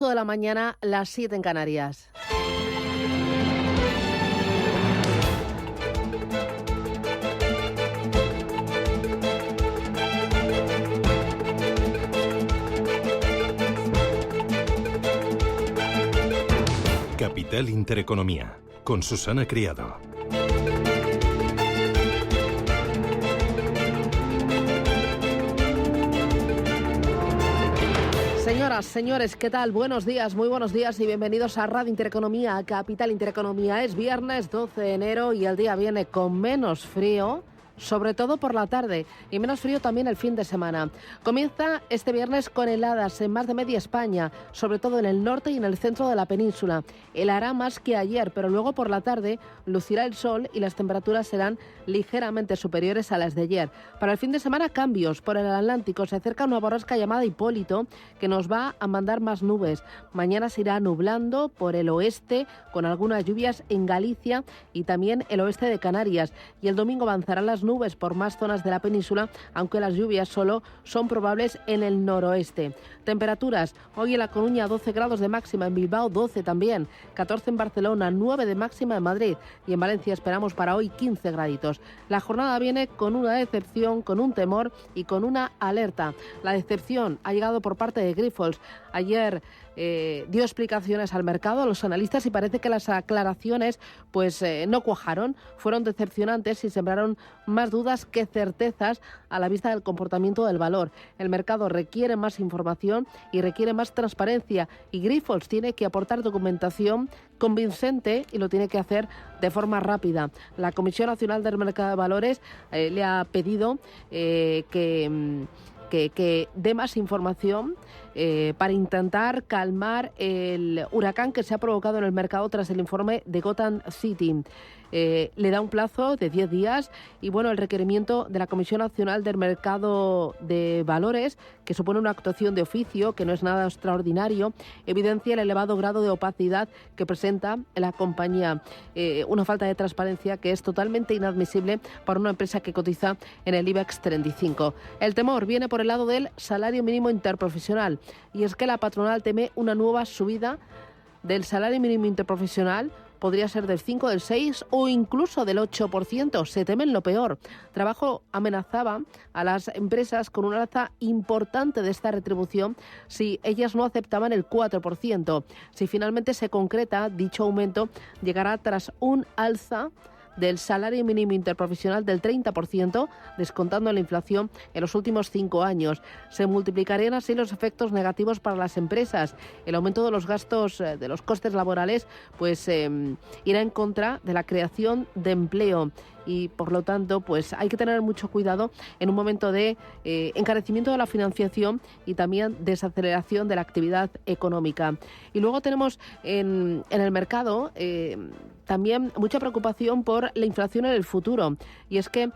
De la mañana, las 7 en Canarias. Capital Intereconomía, con Susana Criado. Señoras, señores, ¿qué tal? Buenos días, muy buenos días y bienvenidos a Radio Intereconomía, a Capital Intereconomía. Es viernes 12 de enero y el día viene con menos frío, sobre todo por la tarde, y menos frío también el fin de semana. Comienza este viernes con heladas en más de media España, sobre todo en el norte y en el centro de la península. Helará más que ayer, pero luego por la tarde lucirá el sol y las temperaturas serán ligeramente superiores a las de ayer. Para el fin de semana, cambios. Por el Atlántico se acerca una borrasca llamada Hipólito, que nos va a mandar más nubes. Mañana se irá nublando por el oeste, con algunas lluvias en Galicia y también el oeste de Canarias. Y el domingo avanzarán las nubes por más zonas de la península, aunque las lluvias solo son probables en el noroeste. Temperaturas: hoy en La Coruña 12 grados de máxima, en Bilbao 12 también, 14 en Barcelona, 9 de máxima en Madrid y en Valencia esperamos para hoy 15 graditos. La jornada viene con una decepción, con un temor y con una alerta. La decepción ha llegado por parte de Grifols. Ayer dio explicaciones al mercado, a los analistas, y parece que las aclaraciones no cuajaron, fueron decepcionantes y sembraron más dudas que certezas a la vista del comportamiento del valor. El mercado requiere más información y requiere más transparencia, y Grifols tiene que aportar documentación convincente y lo tiene que hacer de forma rápida. La Comisión Nacional del Mercado de Valores le ha pedido que dé más información para intentar calmar el huracán que se ha provocado en el mercado tras el informe de Gotham City. Le da un plazo de 10 días y el requerimiento de la Comisión Nacional del Mercado de Valores, que supone una actuación de oficio, que no es nada extraordinario, evidencia el elevado grado de opacidad que presenta la compañía, una falta de transparencia que es totalmente inadmisible para una empresa que cotiza en el IBEX 35. El temor viene por el lado del salario mínimo interprofesional, y es que la patronal teme una nueva subida del salario mínimo interprofesional. Podría ser del 5, del 6 o incluso del 8%. Se temen lo peor. Trabajo amenazaba a las empresas con una alza importante de esta retribución si ellas no aceptaban el 4%. Si finalmente se concreta, dicho aumento llegará tras un alza del salario mínimo interprofesional del 30%, descontando la inflación en los últimos 5 años. Se multiplicarían así los efectos negativos para las empresas. El aumento de los gastos, de los costes laborales, irá en contra de la creación de empleo. Y por lo tanto hay que tener mucho cuidado en un momento de encarecimiento de la financiación y también desaceleración de la actividad económica. Y luego tenemos en el mercado también mucha preocupación por la inflación en el futuro, y es que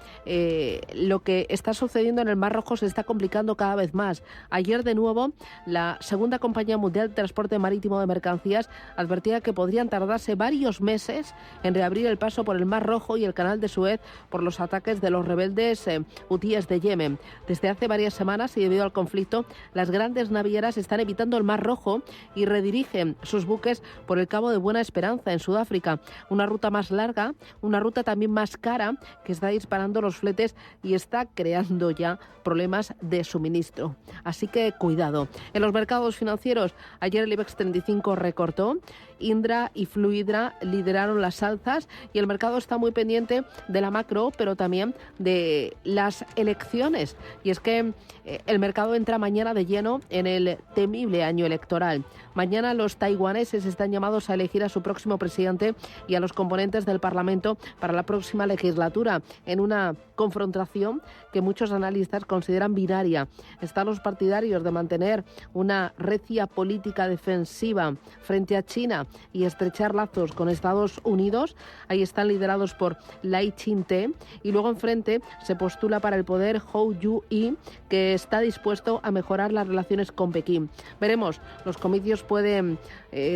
lo que está sucediendo en el Mar Rojo se está complicando cada vez más. Ayer de nuevo la segunda compañía mundial de transporte marítimo de mercancías advertía que podrían tardarse varios meses en reabrir el paso por el Mar Rojo y el Canal de Suez por los ataques de los rebeldes hutíes de Yemen. Desde hace varias semanas y debido al conflicto, las grandes navieras están evitando el Mar Rojo y redirigen sus buques por el Cabo de Buena Esperanza en Sudáfrica, una ruta más larga, una ruta también más cara, que está disparando los fletes y está creando ya problemas de suministro. Así que cuidado. En los mercados financieros, ayer el IBEX 35 recortó, Indra y Fluidra lideraron las alzas y el mercado está muy pendiente de la macro, pero también de las elecciones. Y es que el mercado entra mañana de lleno en el temible año electoral. Mañana los taiwaneses están llamados a elegir a su próximo presidente y a los componentes del Parlamento para la próxima legislatura, en una confrontación que muchos analistas consideran binaria. Están los partidarios de mantener una recia política defensiva frente a China y estrechar lazos con Estados Unidos. Ahí están liderados por Lai Chin-Te, y luego enfrente se postula para el poder Hou Yu-i, que está dispuesto a mejorar las relaciones con Pekín. Veremos, los comicios pueden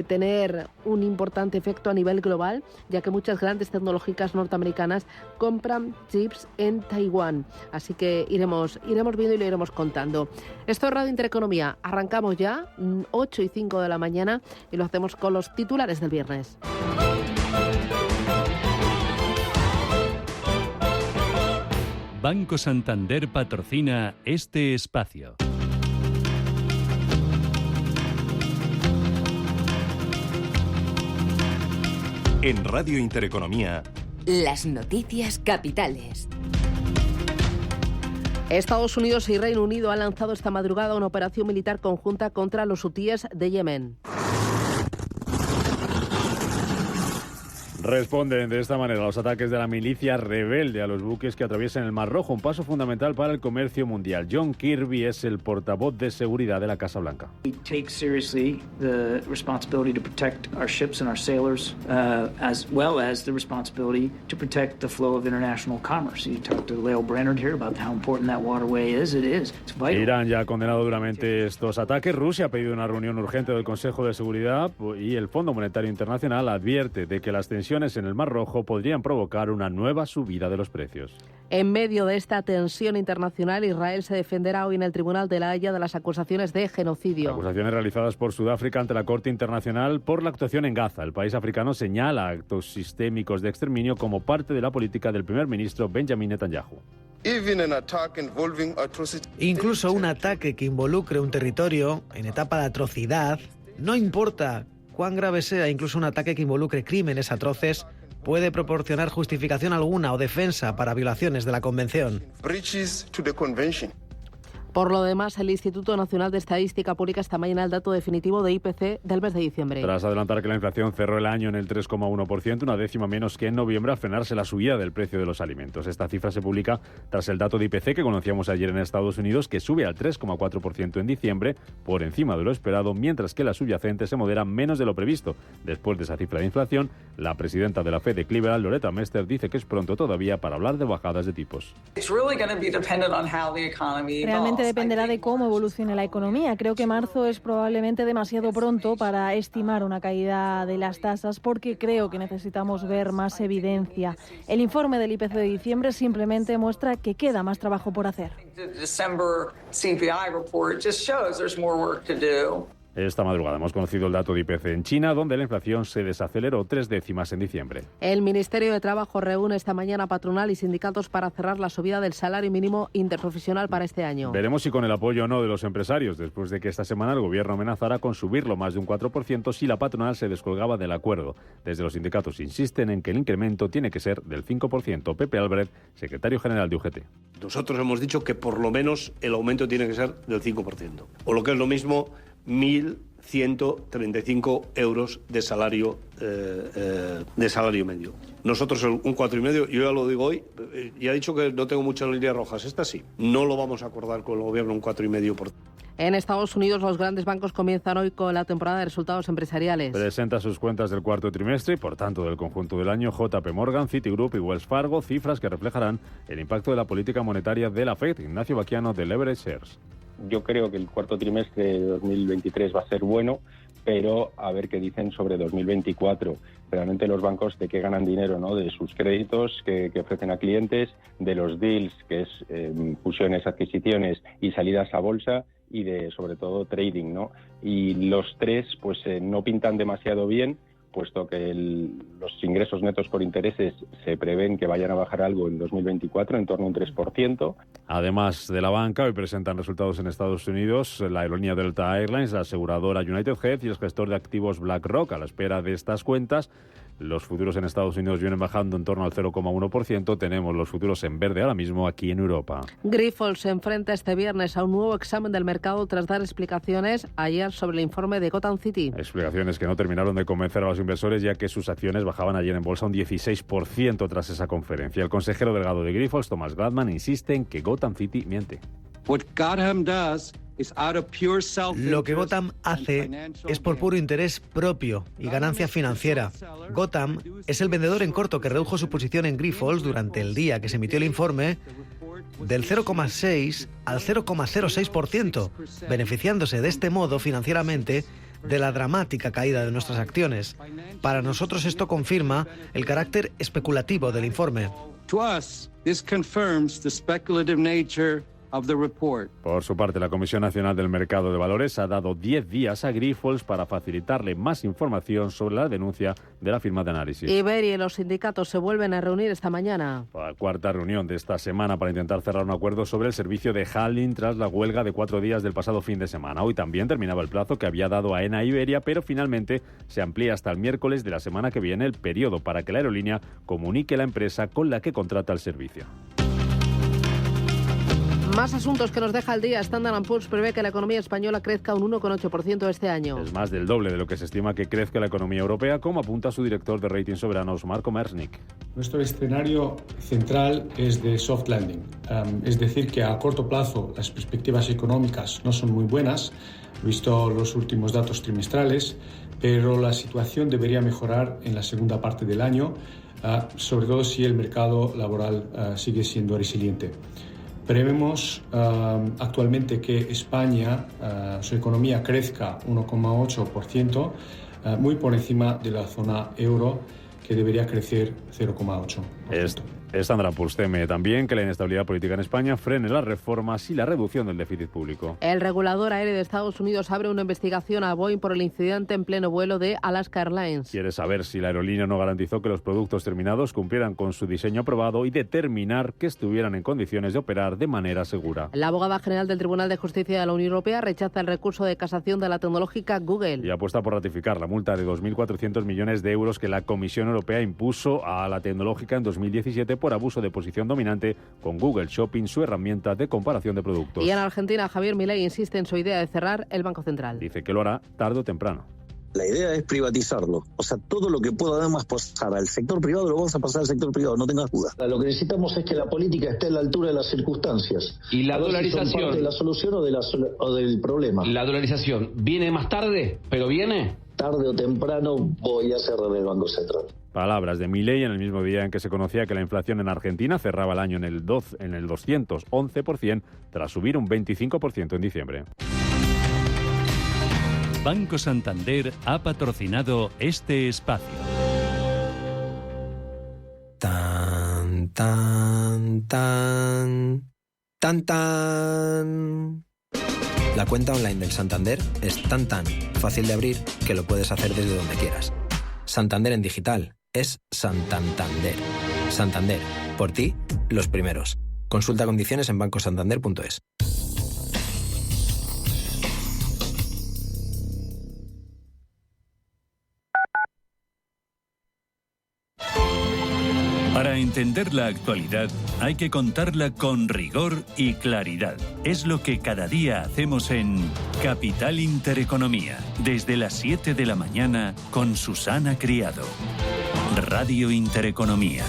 tener un importante efecto a nivel global, ya que muchas grandes tecnológicas norteamericanas compran chips en Taiwán. Así que iremos viendo y lo iremos contando. Esto es Radio Intereconomía. Arrancamos ya, 8:05 de la mañana, y lo hacemos con los titulares del viernes. Banco Santander patrocina este espacio. En Radio Intereconomía, las noticias capitales. Estados Unidos y Reino Unido han lanzado esta madrugada una operación militar conjunta contra los hutíes de Yemen. Responden de esta manera a los ataques de la milicia rebelde a los buques que atraviesan el Mar Rojo, un paso fundamental para el comercio mundial. John Kirby es el portavoz de seguridad de la Casa Blanca. We take seriously the responsibility to protect our ships and our sailors, as well as the responsibility to protect the flow of international commerce. You talked to Lael Brainerd here about how important that waterway is. It is. It's vital. Irán ya ha condenado duramente estos ataques. Rusia ha pedido una reunión urgente del Consejo de Seguridad y el Fondo Monetario Internacional advierte de que las tensiones en el Mar Rojo podrían provocar una nueva subida de los precios. En medio de esta tensión internacional, Israel se defenderá hoy en el Tribunal de la Haya de las acusaciones de genocidio. Acusaciones realizadas por Sudáfrica ante la Corte Internacional por la actuación en Gaza. El país africano señala actos sistémicos de exterminio como parte de la política del primer ministro Benjamin Netanyahu. Incluso un ataque que involucre un territorio en etapa de atrocidad, no importa cuán grave sea, incluso un ataque que involucre crímenes atroces, puede proporcionar justificación alguna o defensa para violaciones de la Convención. Por lo demás, el Instituto Nacional de Estadística publica esta mañana el dato definitivo de IPC del mes de diciembre. Tras adelantar que la inflación cerró el año en el 3,1%, una décima menos que en noviembre, al frenarse la subida del precio de los alimentos. Esta cifra se publica tras el dato de IPC que conocíamos ayer en Estados Unidos, que sube al 3,4% en diciembre, por encima de lo esperado, mientras que la subyacente se modera menos de lo previsto. Después de esa cifra de inflación, la presidenta de la Fed de Cleveland, Loretta Mester, dice que es pronto todavía para hablar de bajadas de tipos. Realmente dependerá de cómo evolucione la economía. Creo que marzo es probablemente demasiado pronto para estimar una caída de las tasas porque creo que necesitamos ver más evidencia. El informe del IPC de diciembre simplemente muestra que queda más trabajo por hacer. Esta madrugada hemos conocido el dato de IPC en China, donde la inflación se desaceleró 3 décimas en diciembre. El Ministerio de Trabajo reúne esta mañana patronal y sindicatos para cerrar la subida del salario mínimo interprofesional para este año. Veremos si con el apoyo o no de los empresarios, después de que esta semana el gobierno amenazara con subirlo más de un 4% si la patronal se descolgaba del acuerdo. Desde los sindicatos insisten en que el incremento tiene que ser del 5%. Pepe Albrecht, secretario general de UGT. Nosotros hemos dicho que por lo menos el aumento tiene que ser del 5%. O lo que es lo mismo, 1.135 euros de salario medio. Nosotros un 4,5, yo ya lo digo hoy, ya he dicho que no tengo muchas líneas rojas, esta sí. No lo vamos a acordar con el gobierno un 4,5%. En Estados Unidos, los grandes bancos comienzan hoy con la temporada de resultados empresariales. Presenta sus cuentas del cuarto trimestre y, por tanto, del conjunto del año. JP Morgan, Citigroup y Wells Fargo, cifras que reflejarán el impacto de la política monetaria de la FED. Ignacio Baquiano, de Leverage Shares. Yo creo que el cuarto trimestre de 2023 va a ser bueno, pero a ver qué dicen sobre 2024. Realmente los bancos de qué ganan dinero, ¿no? De sus créditos que ofrecen a clientes, de los deals, que es fusiones, adquisiciones y salidas a bolsa, y de, sobre todo, trading, ¿no? Y los tres, pues no pintan demasiado bien, puesto que los ingresos netos por intereses se prevén que vayan a bajar algo en 2024, en torno a un 3%. Además de la banca, hoy presentan resultados en Estados Unidos la aerolínea Delta Airlines, la aseguradora United Health y el gestor de activos BlackRock. A la espera de estas cuentas, los futuros en Estados Unidos vienen bajando en torno al 0,1%. Tenemos los futuros en verde ahora mismo aquí en Europa. Grifols se enfrenta este viernes a un nuevo examen del mercado tras dar explicaciones ayer sobre el informe de Gotham City. Explicaciones que no terminaron de convencer a los inversores, ya que sus acciones bajaban ayer en bolsa un 16% tras esa conferencia. El consejero delegado de Grifols, Thomas Gladman, insiste en que Gotham City miente. Lo que Gotham hace es por puro interés propio y ganancia financiera. Gotham es el vendedor en corto que redujo su posición en Grifols durante el día que se emitió el informe del 0,6 al 0,06%, beneficiándose de este modo financieramente de la dramática caída de nuestras acciones. Para nosotros esto confirma el carácter especulativo del informe. Por su parte, la Comisión Nacional del Mercado de Valores ha dado 10 días a Grifols para facilitarle más información sobre la denuncia de la firma de análisis. Iberia y los sindicatos se vuelven a reunir esta mañana. La cuarta reunión de esta semana para intentar cerrar un acuerdo sobre el servicio de handling tras la huelga de 4 días del pasado fin de semana. Hoy también terminaba el plazo que había dado AENA a Iberia, pero finalmente se amplía hasta el miércoles de la semana que viene el periodo para que la aerolínea comunique la empresa con la que contrata el servicio. Más asuntos que nos deja el día. Standard & Poor's prevé que la economía española crezca un 1,8% este año. Es más del doble de lo que se estima que crezca la economía europea, como apunta su director de rating soberanos, Marco Mersnik. Nuestro escenario central es de soft landing, es decir, que a corto plazo las perspectivas económicas no son muy buenas, visto los últimos datos trimestrales, pero la situación debería mejorar en la segunda parte del año, sobre todo si el mercado laboral sigue siendo resiliente. Prevemos actualmente que España, su economía crezca 1,8%, muy por encima de la zona euro, que debería crecer 0,8%. Standard & Poor's teme también que la inestabilidad política en España frene las reformas y la reducción del déficit público. El regulador aéreo de Estados Unidos abre una investigación a Boeing por el incidente en pleno vuelo de Alaska Airlines. Quiere saber si la aerolínea no garantizó que los productos terminados cumplieran con su diseño aprobado y determinar que estuvieran en condiciones de operar de manera segura. La abogada general del Tribunal de Justicia de la Unión Europea rechaza el recurso de casación de la tecnológica Google. Y apuesta por ratificar la multa de 2.400 millones de euros que la Comisión Europea impuso a la tecnológica en 2017 por abuso de posición dominante con Google Shopping, su herramienta de comparación de productos. Y en Argentina, Javier Milei insiste en su idea de cerrar el Banco Central. Dice que lo hará tarde o temprano. La idea es privatizarlo. O sea, todo lo que pueda además pasar al sector privado lo vamos a pasar al sector privado, no tengas duda. Lo que necesitamos es que la política esté a la altura de las circunstancias. ¿Y la dolarización? Si son parte de la solución o del problema. ¿La dolarización viene más tarde, pero viene? Tarde o temprano voy a cerrar el Banco Central. Palabras de Milei en el mismo día en que se conocía que la inflación en Argentina cerraba el año en el 211%, tras subir un 25% en diciembre. Banco Santander ha patrocinado este espacio. Tan, tan, tan, tan, tan. La cuenta online del Santander es tan fácil de abrir que lo puedes hacer desde donde quieras. Santander en digital es Santander. Santander, por ti, los primeros. Consulta condiciones en bancosantander.es. Para entender la actualidad hay que contarla con rigor y claridad. Es lo que cada día hacemos en Capital Intereconomía, desde las 7 de la mañana con Susana Criado. Radio Intereconomía.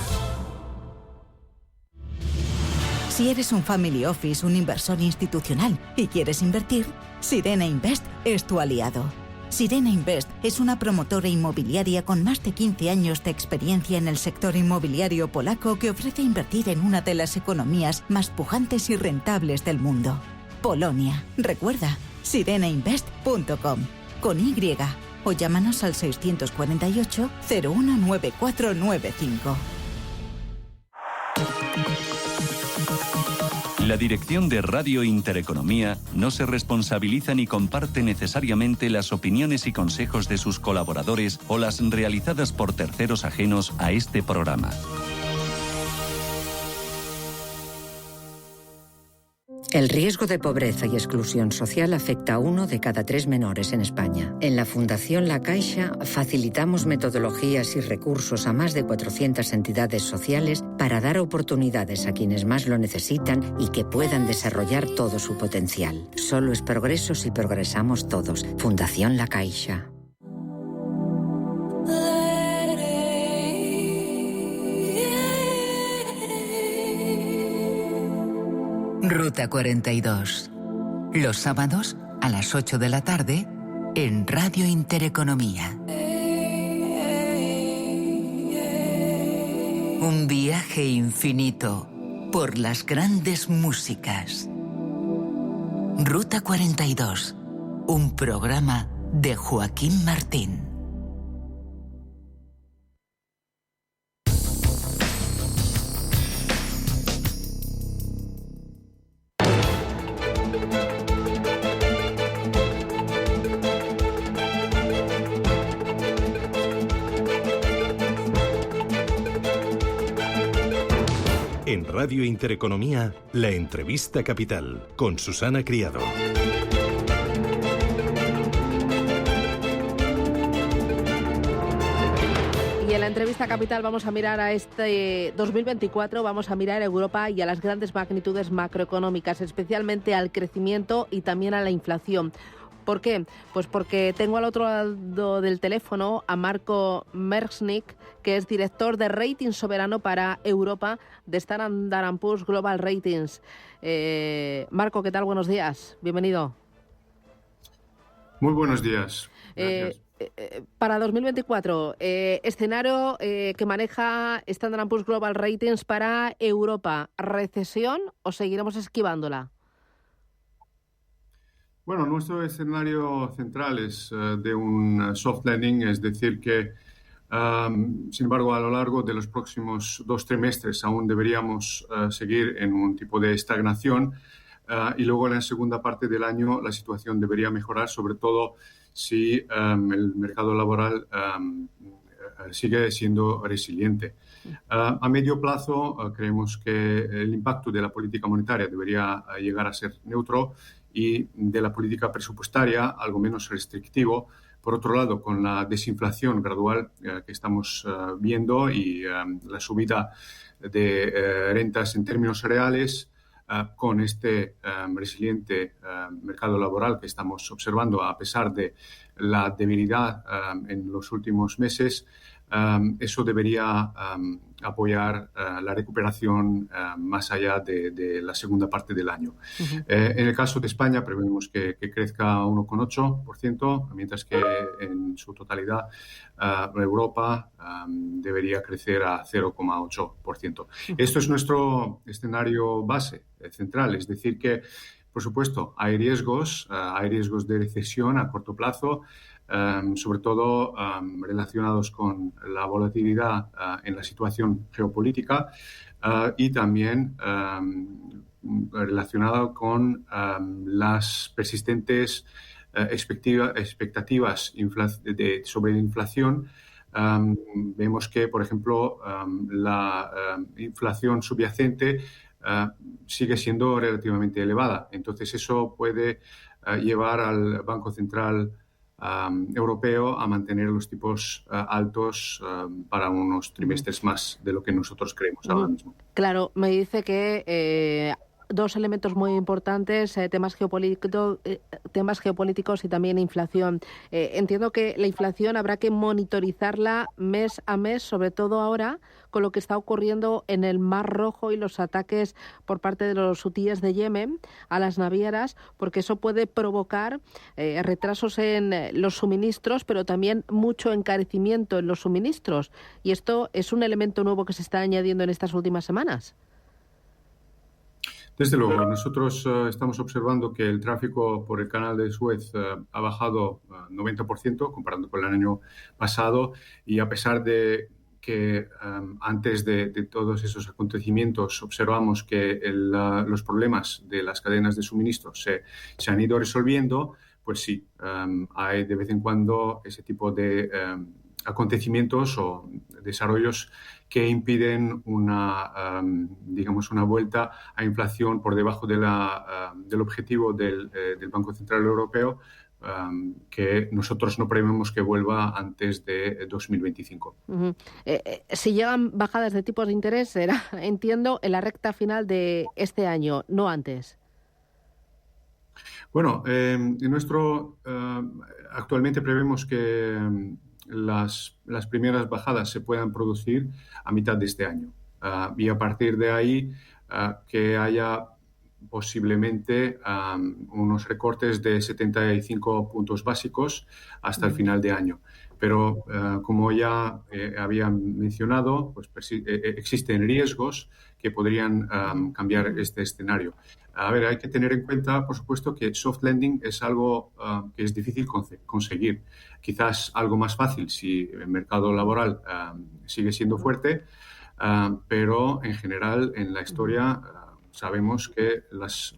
Si eres un family office, un inversor institucional y quieres invertir, Sirena Invest es tu aliado. Sirena Invest es una promotora inmobiliaria con más de 15 años de experiencia en el sector inmobiliario polaco que ofrece invertir en una de las economías más pujantes y rentables del mundo. Polonia. Recuerda, sirenainvest.com con Y o llámanos al 648 019495. La dirección de Radio Intereconomía no se responsabiliza ni comparte necesariamente las opiniones y consejos de sus colaboradores o las realizadas por terceros ajenos a este programa. El riesgo de pobreza y exclusión social afecta a 1 de cada 3 menores en España. En la Fundación La Caixa facilitamos metodologías y recursos a más de 400 entidades sociales para dar oportunidades a quienes más lo necesitan y que puedan desarrollar todo su potencial. Solo es progreso si progresamos todos. Fundación La Caixa. Ruta 42. Los sábados a las 8 de la tarde en Radio Intereconomía. Un viaje infinito por las grandes músicas. Ruta 42. Un programa de Joaquín Martín. En Radio Intereconomía, la entrevista capital con Susana Criado. Y en la entrevista capital vamos a mirar a este 2024, vamos a mirar a Europa y a las grandes magnitudes macroeconómicas, especialmente al crecimiento y también a la inflación. ¿Por qué? Pues porque tengo al otro lado del teléfono a Marco Merznik, que es director de Rating Soberano para Europa de Standard & Poor's Global Ratings. Marco, ¿qué tal? Buenos días. Bienvenido. Muy buenos días. Gracias. Para 2024, escenario que maneja Standard & Poor's Global Ratings para Europa, ¿recesión o seguiremos esquivándola? Bueno, nuestro escenario central es de un soft landing, es decir que, sin embargo, a lo largo de los próximos 2 trimestres aún deberíamos seguir en un tipo de estagnación y luego en la segunda parte del año la situación debería mejorar, sobre todo si el mercado laboral sigue siendo resiliente. A medio plazo creemos que el impacto de la política monetaria debería llegar a ser neutro y de la política presupuestaria algo menos restrictivo. Por otro lado, con la desinflación gradual que estamos viendo y la subida de rentas en términos reales, con este resiliente mercado laboral que estamos observando a pesar de la debilidad en los últimos meses, eso debería apoyar la recuperación más allá de la segunda parte del año. En el caso de España prevemos que crezca 1,8%, mientras que en su totalidad Europa debería crecer a 0,8%. Esto es nuestro escenario base central, es decir que, por supuesto, hay riesgos de recesión a corto plazo, sobre todo relacionados con la volatilidad en la situación geopolítica y también relacionado con las persistentes expectativas sobre inflación. Vemos que, por ejemplo, la inflación subyacente sigue siendo relativamente elevada. Entonces, eso puede llevar al Banco Central Europeo a mantener los tipos altos para unos trimestres más de lo que nosotros creemos ahora mismo. Claro, me dice que 2 elementos muy importantes, temas geopolíticos y también inflación. Entiendo que la inflación habrá que monitorizarla mes a mes, sobre todo ahora con lo que está ocurriendo en el Mar Rojo y los ataques por parte de los hutíes de Yemen a las navieras, porque eso puede provocar retrasos en los suministros, pero también mucho encarecimiento en los suministros. Y esto es un elemento nuevo que se está añadiendo en estas últimas semanas. Desde luego, nosotros estamos observando que el tráfico por el canal de Suez ha bajado 90% comparando con el año pasado, y a pesar de que antes de todos esos acontecimientos observamos que los problemas de las cadenas de suministro se han ido resolviendo, pues sí, hay de vez en cuando ese tipo de acontecimientos o desarrollos que impiden una vuelta a inflación por debajo del objetivo del Banco Central Europeo, que nosotros no prevemos que vuelva antes de 2025. Si llegan bajadas de tipos de interés, será, entiendo, en la recta final de este año, no antes. Bueno, actualmente prevemos que las primeras bajadas se puedan producir a mitad de este año y a partir de ahí que haya posiblemente unos recortes de 75 puntos básicos hasta el final de año. Pero, como ya había mencionado, pues existen riesgos que podrían cambiar este escenario. A ver, hay que tener en cuenta, por supuesto, que soft landing es algo que es difícil conseguir. Quizás algo más fácil si el mercado laboral sigue siendo fuerte, pero en general en la historia sabemos que los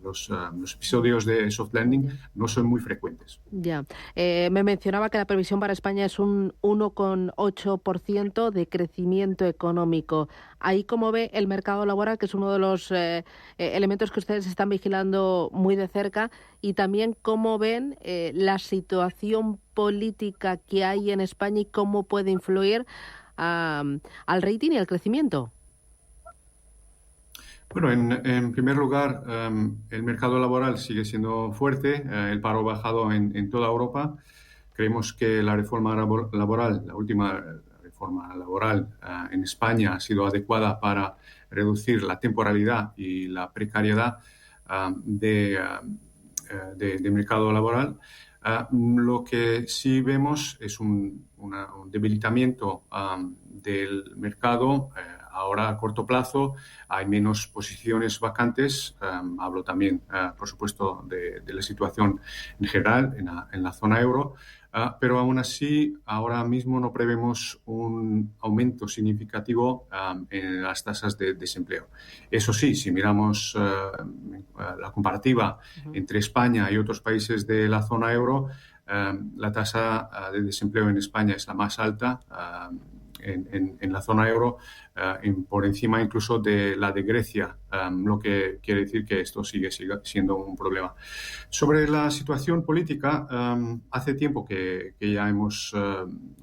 episodios de soft landing no son muy frecuentes. Ya. Me mencionaba que la previsión para España es un 1,8% de crecimiento económico. Ahí, ¿cómo ve el mercado laboral, que es uno de los elementos que ustedes están vigilando muy de cerca? Y también, ¿cómo ven la situación política que hay en España y cómo puede influir al rating y al crecimiento? Bueno, en primer lugar, el mercado laboral sigue siendo fuerte, el paro ha bajado en toda Europa. Creemos que la reforma laboral, la última reforma laboral en España ha sido adecuada para reducir la temporalidad y la precariedad de mercado laboral. Lo que sí vemos es un debilitamiento del mercado. Ahora, a corto plazo, hay menos posiciones vacantes. Hablo también, por supuesto, de la situación en general en la zona euro. Pero aún así, ahora mismo no prevemos un aumento significativo en las tasas de desempleo. Eso sí, si miramos la comparativa entre España y otros países de la zona euro, la tasa de desempleo en España es la más alta en la zona euro, por encima incluso de la de Grecia, lo que quiere decir que esto sigue siendo un problema. Sobre la situación política, hace tiempo que ya hemos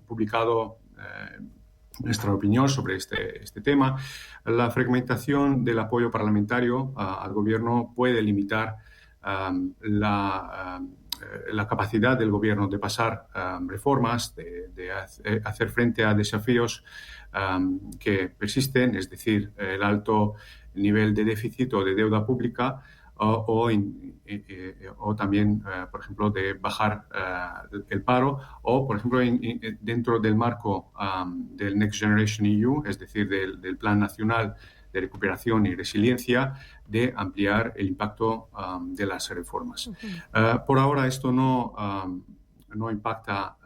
publicado nuestra opinión sobre este tema. La fragmentación del apoyo parlamentario al gobierno puede limitar la capacidad del gobierno de pasar reformas, de hacer frente a desafíos que persisten, es decir, el alto nivel de déficit o de deuda pública, o también, por ejemplo, de bajar el paro, o, por ejemplo, dentro del marco del Next Generation EU, es decir, del Plan Nacional de Recuperación y Resiliencia, de ampliar el impacto de las reformas. Por ahora esto no impacta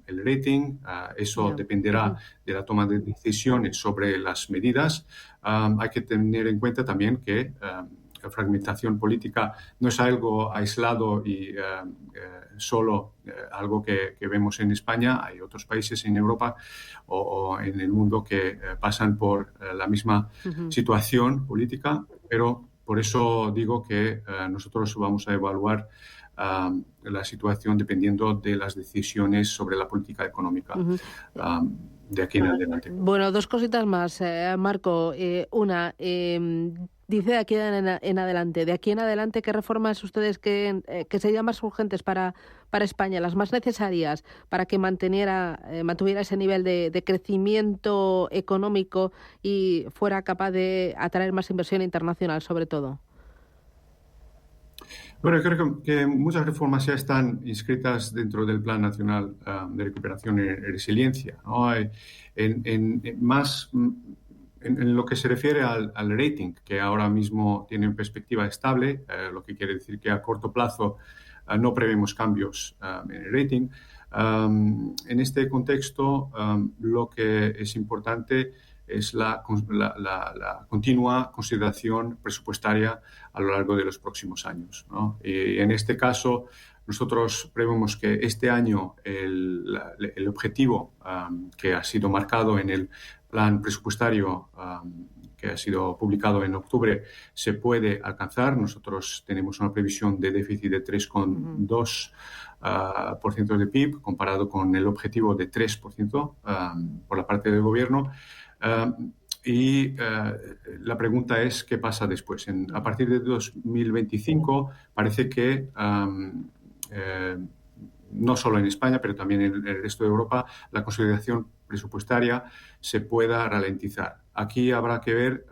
el rating, eso dependerá de la toma de decisiones sobre las medidas. Hay que tener en cuenta también que la fragmentación política no es algo aislado y solo algo que vemos en España. Hay otros países en Europa o en el mundo que pasan por la misma situación política, pero por eso digo que nosotros vamos a evaluar la situación dependiendo de las decisiones sobre la política económica de aquí en adelante. Bueno, dos cositas más, Marco. Una, dice de aquí en adelante. De aquí en adelante, ¿qué reformas ustedes que serían más urgentes para España, las más necesarias para que mantuviera ese nivel de crecimiento económico y fuera capaz de atraer más inversión internacional, sobre todo? Bueno, creo que muchas reformas ya están inscritas dentro del Plan Nacional de Recuperación y Resiliencia, ¿no? En lo que se refiere al rating, que ahora mismo tiene una perspectiva estable, lo que quiere decir que a corto plazo no prevemos cambios en el rating. En este contexto, lo que es importante es la continua consideración presupuestaria a lo largo de los próximos años, ¿no? Y en este caso, nosotros prevemos que este año el objetivo que ha sido marcado en el plan presupuestario que ha sido publicado en octubre se puede alcanzar. Nosotros tenemos una previsión de déficit de 3,2% de PIB comparado con el objetivo de 3% por la parte del gobierno. Y la pregunta es qué pasa después. A partir de 2025 parece que no solo en España, pero también en el resto de Europa, la consolidación presupuestaria se pueda ralentizar. aquí habrá que ver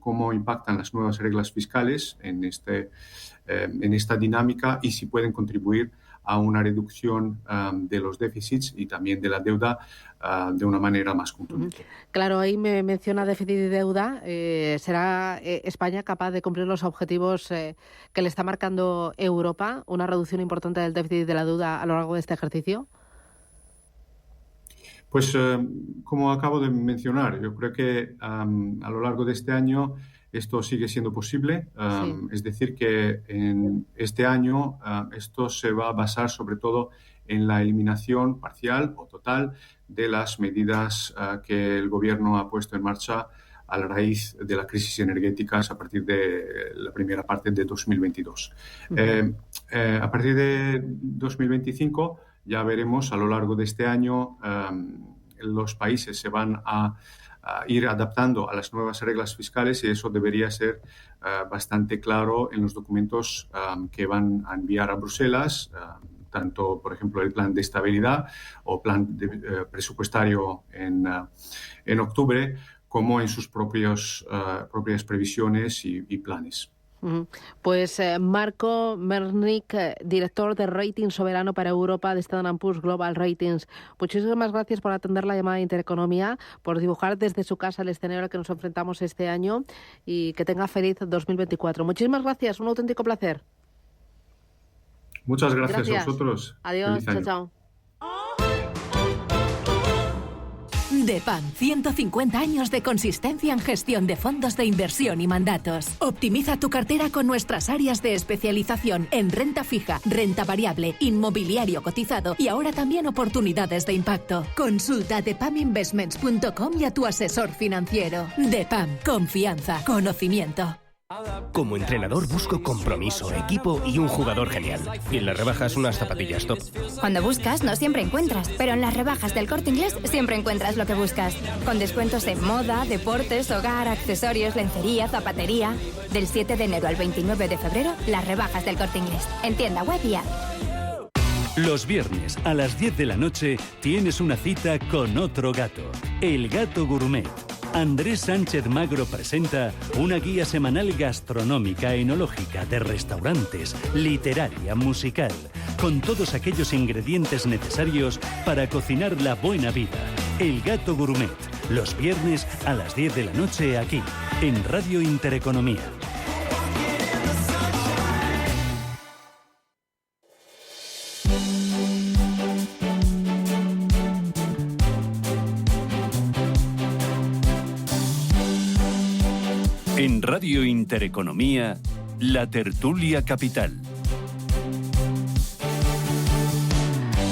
cómo impactan las nuevas reglas fiscales en esta dinámica y si pueden contribuir a una reducción de los déficits y también de la deuda de una manera más contundente. Claro, ahí me menciona déficit y deuda. ¿Será España capaz de cumplir los objetivos que le está marcando Europa? ¿Una reducción importante del déficit y de la deuda a lo largo de este ejercicio? Pues como acabo de mencionar, yo creo que a lo largo de este año esto sigue siendo posible. Es decir, que en este año esto se va a basar sobre todo en la eliminación parcial o total de las medidas que el Gobierno ha puesto en marcha a la raíz de la crisis energética a partir de la primera parte de 2022. A partir de 2025 ya veremos a lo largo de este año los países se van a ir adaptando a las nuevas reglas fiscales y eso debería ser bastante claro en los documentos que van a enviar a Bruselas, tanto, por ejemplo, el plan de estabilidad o plan presupuestario en octubre, como en sus propias previsiones y planes. Pues Marco Mernick, director de Rating Soberano para Europa de Standard & Poor's Global Ratings. Muchísimas gracias por atender la llamada de Intereconomía, por dibujar desde su casa el escenario al que nos enfrentamos este año y que tenga feliz 2024. Muchísimas gracias, un auténtico placer. Muchas gracias a vosotros. Adiós, chao, chao. DEPAM, 150 años de consistencia en gestión de fondos de inversión y mandatos. Optimiza tu cartera con nuestras áreas de especialización en renta fija, renta variable, inmobiliario cotizado y ahora también oportunidades de impacto. Consulta depaminvestments.com y a tu asesor financiero. DEPAM, confianza, conocimiento. Como entrenador busco compromiso, equipo y un jugador genial. Y en las rebajas unas zapatillas top. Cuando buscas no siempre encuentras, pero en las rebajas del Corte Inglés siempre encuentras lo que buscas. Con descuentos en moda, deportes, hogar, accesorios, lencería, zapatería. Del 7 de enero al 29 de febrero, las rebajas del Corte Inglés. En tienda web y app. Los viernes a las 10 de la noche tienes una cita con otro gato, el Gato Gourmet. Andrés Sánchez Magro presenta una guía semanal gastronómica, enológica, de restaurantes, literaria, musical, con todos aquellos ingredientes necesarios para cocinar la buena vida. El Gato Gourmet, los viernes a las 10 de la noche aquí, en Radio Intereconomía. En Radio Intereconomía, la tertulia capital.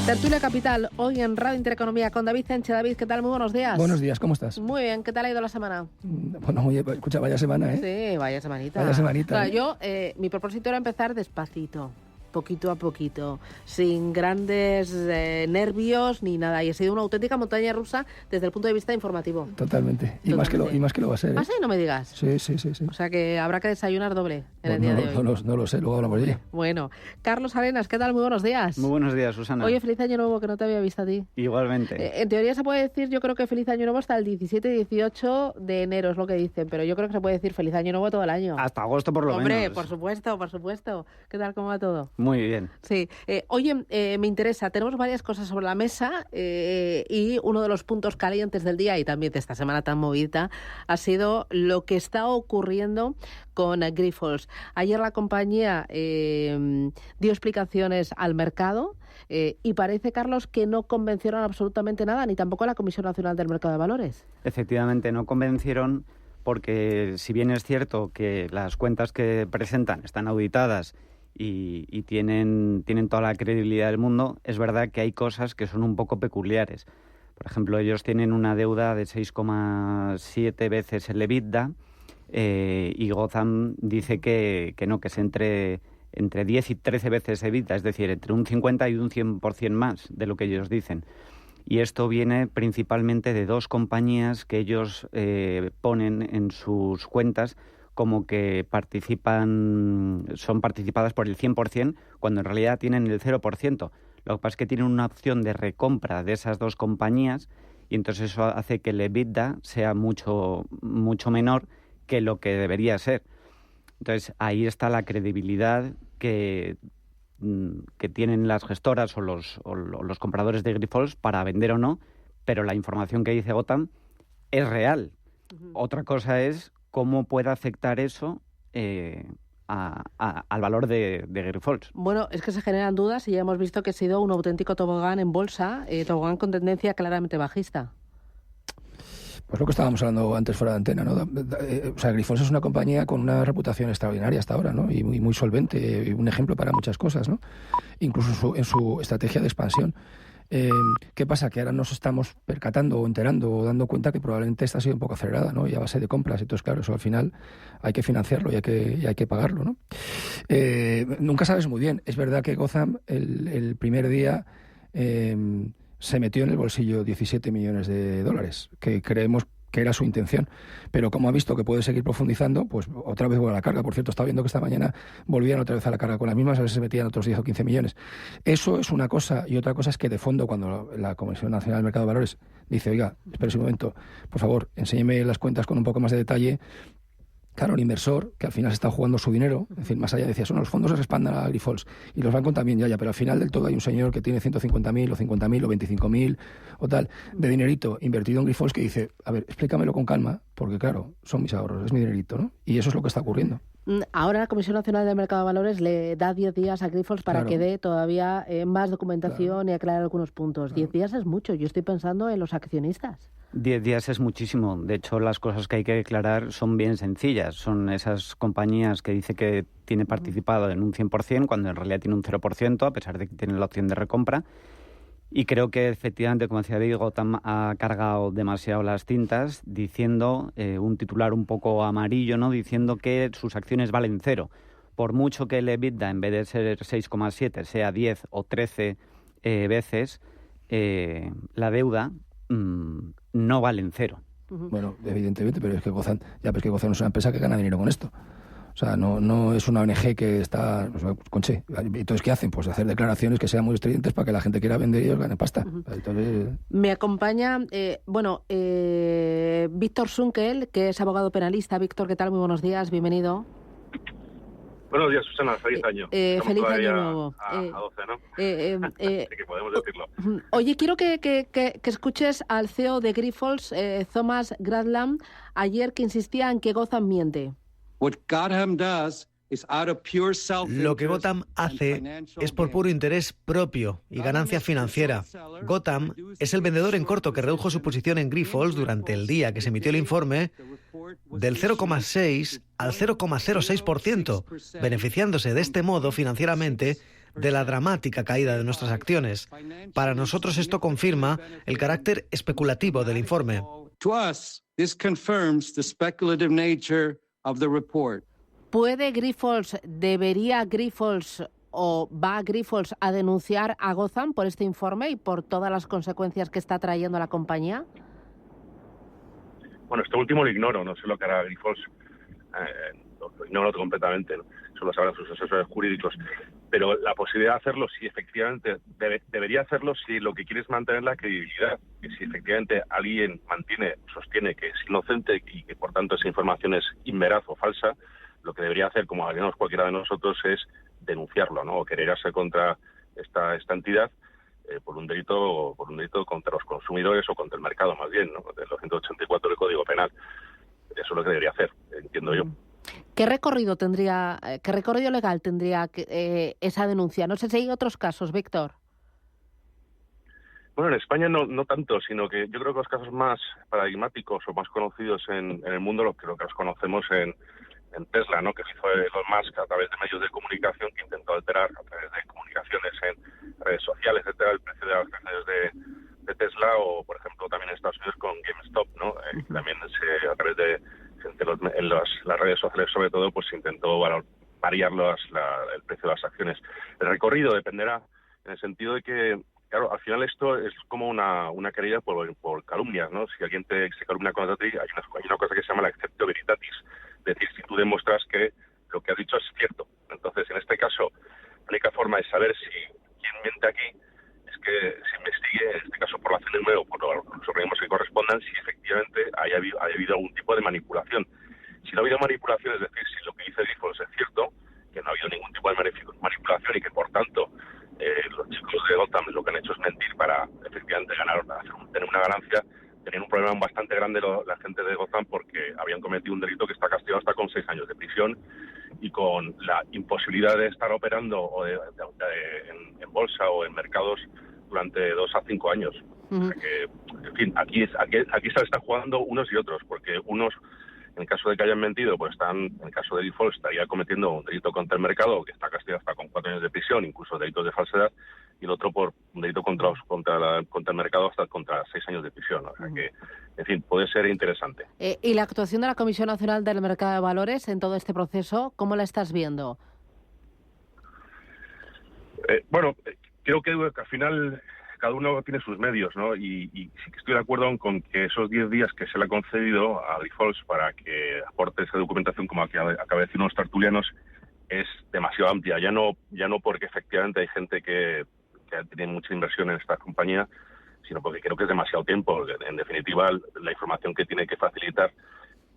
Tertulia Capital, hoy en Radio Intereconomía con David Sánchez. David, ¿qué tal? Muy buenos días. Buenos días, ¿cómo estás? Muy bien, ¿qué tal ha ido la semana? Bueno, muy bien, escucha, vaya semana, ¿eh? Sí, vaya semanita. Vaya semanita. Claro, yo, mi propósito era empezar despacito, poquito a poquito, sin grandes nervios ni nada. Y ha sido una auténtica montaña rusa desde el punto de vista informativo. Totalmente. Y más que lo va a ser, ¿eh? ¿Ah, sí? No me digas. Sí. O sea que habrá que desayunar doble en el día de hoy. No lo sé, luego hablamos de ello. Bueno, Carlos Arenas, ¿qué tal? Muy buenos días. Muy buenos días, Susana. Oye, feliz año nuevo, que no te había visto a ti. Igualmente. En teoría se puede decir, yo creo que feliz año nuevo hasta el 17-18 de enero, es lo que dicen, pero yo creo que se puede decir feliz año nuevo todo el año. Hasta agosto por lo menos. Hombre, por supuesto. ¿Qué tal, cómo va todo? Muy bien. Sí. Oye, me interesa, tenemos varias cosas sobre la mesa y uno de los puntos calientes del día y también de esta semana tan movida ha sido lo que está ocurriendo con Grifols. Ayer la compañía dio explicaciones al mercado y parece, Carlos, que no convencieron absolutamente nada, ni tampoco a la Comisión Nacional del Mercado de Valores. Efectivamente, no convencieron porque si bien es cierto que las cuentas que presentan están auditadas y tienen toda la credibilidad del mundo, es verdad que hay cosas que son un poco peculiares. Por ejemplo, ellos tienen una deuda de 6,7 veces el EBITDA y Gotham dice que no, que es entre 10 y 13 veces EBITDA, es decir, entre un 50 y un 100% más de lo que ellos dicen. Y esto viene principalmente de dos compañías que ellos ponen en sus cuentas como que son participadas por el 100%, cuando en realidad tienen el 0%. Lo que pasa es que tienen una opción de recompra de esas dos compañías y entonces eso hace que el EBITDA sea mucho menor que lo que debería ser. Entonces ahí está la credibilidad que tienen las gestoras o los compradores de Grifols para vender o no, pero la información que dice Gotham es real. Otra cosa es cómo puede afectar eso al valor de Grifols. Bueno, es que se generan dudas y ya hemos visto que ha sido un auténtico tobogán en bolsa, tobogán con tendencia claramente bajista. Pues lo que estábamos hablando antes fuera de antena, ¿no? O sea, Grifols es una compañía con una reputación extraordinaria hasta ahora, ¿no? Y muy solvente, un ejemplo para muchas cosas, ¿no? Incluso en su estrategia de expansión. ¿Qué pasa? Que ahora nos estamos percatando o enterando o dando cuenta que probablemente esta ha sido un poco acelerada, ¿no? Y a base de compras. Entonces, claro, eso al final hay que financiarlo y hay que pagarlo, ¿no? Nunca sabes muy bien. Es verdad que Gotham el primer día se metió en el bolsillo 17 millones de dólares, que creemos que era su intención, pero como ha visto que puede seguir profundizando, pues otra vez vuelve a la carga. Por cierto, está viendo que esta mañana volvían otra vez a la carga con las mismas, a veces se metían otros 10 o 15 millones. Eso es una cosa, y otra cosa es que de fondo, cuando la Comisión Nacional del Mercado de Valores dice, oiga, espérese un momento, por favor, enséñeme las cuentas con un poco más de detalle. Claro, el inversor, que al final se está jugando su dinero, en fin, más allá decía, son los fondos se respaldan a Grifols y los bancos también, ya, pero al final del todo hay un señor que tiene 150.000 o 50.000 o 25.000 o tal de dinerito invertido en Grifols que dice, a ver, explícamelo con calma, porque claro, son mis ahorros, es mi dinerito, ¿no? Y eso es lo que está ocurriendo. Ahora la Comisión Nacional del Mercado de Valores le da 10 días a Grifols para que dé todavía más documentación y aclarar algunos puntos. 10 días es mucho, yo estoy pensando en los accionistas. 10 días es muchísimo. De hecho, las cosas que hay que declarar son bien sencillas. Son esas compañías que dice que tiene participado en un 100%, cuando en realidad tiene un 0%, a pesar de que tiene la opción de recompra. Y creo que efectivamente, como decía David, Gotham ha cargado demasiado las tintas, diciendo un titular un poco amarillo, ¿no? Diciendo que sus acciones valen 0. Por mucho que el EBITDA, en vez de ser 6,7, sea 10 o 13 veces, la deuda no valen 0. Bueno, evidentemente, pero es que Gotham no es una empresa que gana dinero con esto. O sea, no es una ONG que está... Conche, entonces, ¿qué hacen? Pues hacer declaraciones que sean muy estridentes para que la gente quiera vender y ellos ganen pasta. Entonces... Me acompaña, Víctor Sunkel, que es abogado penalista. Víctor, ¿qué tal? Muy buenos días, bienvenido. Buenos días, Susana. Feliz año. Feliz año nuevo. A 12, ¿no? Así que podemos decirlo. Oye, quiero que escuches al CEO de Grifols, Thomas Gradlam, ayer, que insistía en que Gotham miente. Lo que Gotham hace es por puro interés propio y ganancia financiera. Gotham es el vendedor en corto que redujo su posición en Grifols durante el día que se emitió el informe del 0,6 al 0,06%, beneficiándose de este modo financieramente de la dramática caída de nuestras acciones. Para nosotros esto confirma el carácter especulativo del informe. ¿Debería Grifols o va Grifols a denunciar a Gotham por este informe y por todas las consecuencias que está trayendo a la compañía? Bueno, esto último lo ignoro, no sé lo que hará Grifols, lo ignoro completamente, ¿no? Eso lo sabrán sus asesores jurídicos. Pero la posibilidad de hacerlo, sí, efectivamente, debería hacerlo si lo que quiere es mantener la credibilidad. Que si efectivamente alguien sostiene que es inocente y que por tanto esa información es inveraz o falsa, lo que debería hacer, como haríamos cualquiera de nosotros, es denunciarlo, ¿no? O querellarse contra esta entidad por un delito contra los consumidores o contra el mercado, más bien, ¿no? Del 284 del Código Penal. Eso es lo que debería hacer, entiendo yo. ¿Qué recorrido legal tendría esa denuncia? No sé si hay otros casos, Víctor. Bueno, en España no tanto, sino que yo creo que los casos más paradigmáticos o más conocidos en el mundo, lo que los conocemos en Tesla, ¿no? Que fue Elon Musk a través de medios de comunicación que intentó alterar a través de comunicaciones en redes sociales, etcétera, el precio de las acciones de Tesla, o por ejemplo también en Estados Unidos con GameStop, ¿no? También a través de las redes sociales sobre todo, pues se intentó variar el precio de las acciones. El recorrido dependerá en el sentido de que, claro, al final esto es como una querella por calumnias, ¿no? Si alguien se calumnia contra ti, hay una cosa que se llama la acceptio veritatis. Es decir, si tú demuestras que lo que has dicho es cierto. Entonces, en este caso, la única forma de saber si quién miente aquí es que se investigue, en este caso por la CNMV o por los los organismos que correspondan si efectivamente haya habido algún tipo de manipulación. Si no ha habido manipulación, es decir, si lo que dice Grifols es cierto, que no ha habido ningún tipo de manipulación y que, por tanto, los chicos de Gotham lo que han hecho es mentir para efectivamente tener una ganancia, tenían un problema bastante grande la gente de Gotham porque habían cometido un delito que está castigado hasta con 6 años de prisión y con la imposibilidad de estar operando en bolsa o en mercados durante 2 a 5 años. O sea que, en fin, aquí se está jugando unos y otros, porque unos, en el caso de que hayan mentido, pues en el caso de Grifols estaría cometiendo un delito contra el mercado que está castigado hasta con 4 años de prisión, incluso delitos de falsedad, y el otro por un delito contra el mercado hasta contra 6 años de prisión. O sea que, en fin, puede ser interesante. ¿Y la actuación de la Comisión Nacional del Mercado de Valores en todo este proceso, cómo la estás viendo? Creo que al final cada uno tiene sus medios, ¿no? Y sí que estoy de acuerdo con que esos 10 días que se le ha concedido a Grifols para que aporte esa documentación, como acaba de decir unos tertulianos, es demasiado amplia. Ya no porque efectivamente hay gente que tiene mucha inversión en esta compañía, sino porque creo que es demasiado tiempo. En definitiva, la información que tiene que facilitar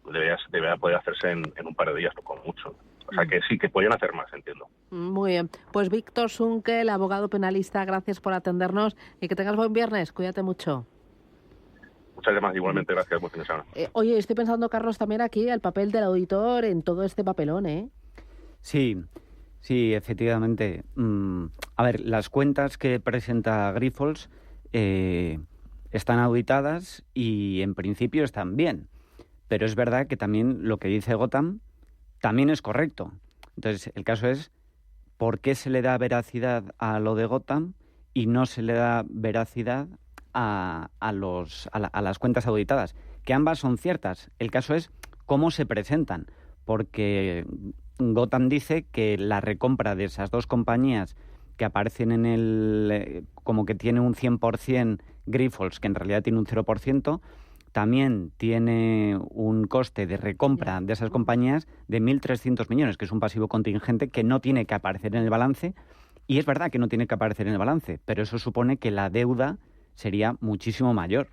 debería poder hacerse en un par de días, o con mucho. O sea que sí, que podrían hacer más, entiendo. Muy bien. Pues Víctor Sunkel, abogado penalista, gracias por atendernos y que tengas buen viernes. Cuídate mucho. Muchas gracias, igualmente, gracias. Buen fin de semana. Oye, estoy pensando, Carlos, también aquí el papel del auditor en todo este papelón, ¿eh? Sí, efectivamente. A ver, las cuentas que presenta Grifols están auditadas y en principio están bien. Pero es verdad que también lo que dice Gotham también es correcto. Entonces, el caso es por qué se le da veracidad a lo de Gotham y no se le da veracidad a las cuentas auditadas, que ambas son ciertas. El caso es cómo se presentan, porque Gotham dice que la recompra de esas dos compañías que aparecen en el como que tiene un 100% Grifols, que en realidad tiene un 0%, también tiene un coste de recompra de esas compañías de 1.300 millones, que es un pasivo contingente que no tiene que aparecer en el balance. Y es verdad que no tiene que aparecer en el balance, pero eso supone que la deuda sería muchísimo mayor.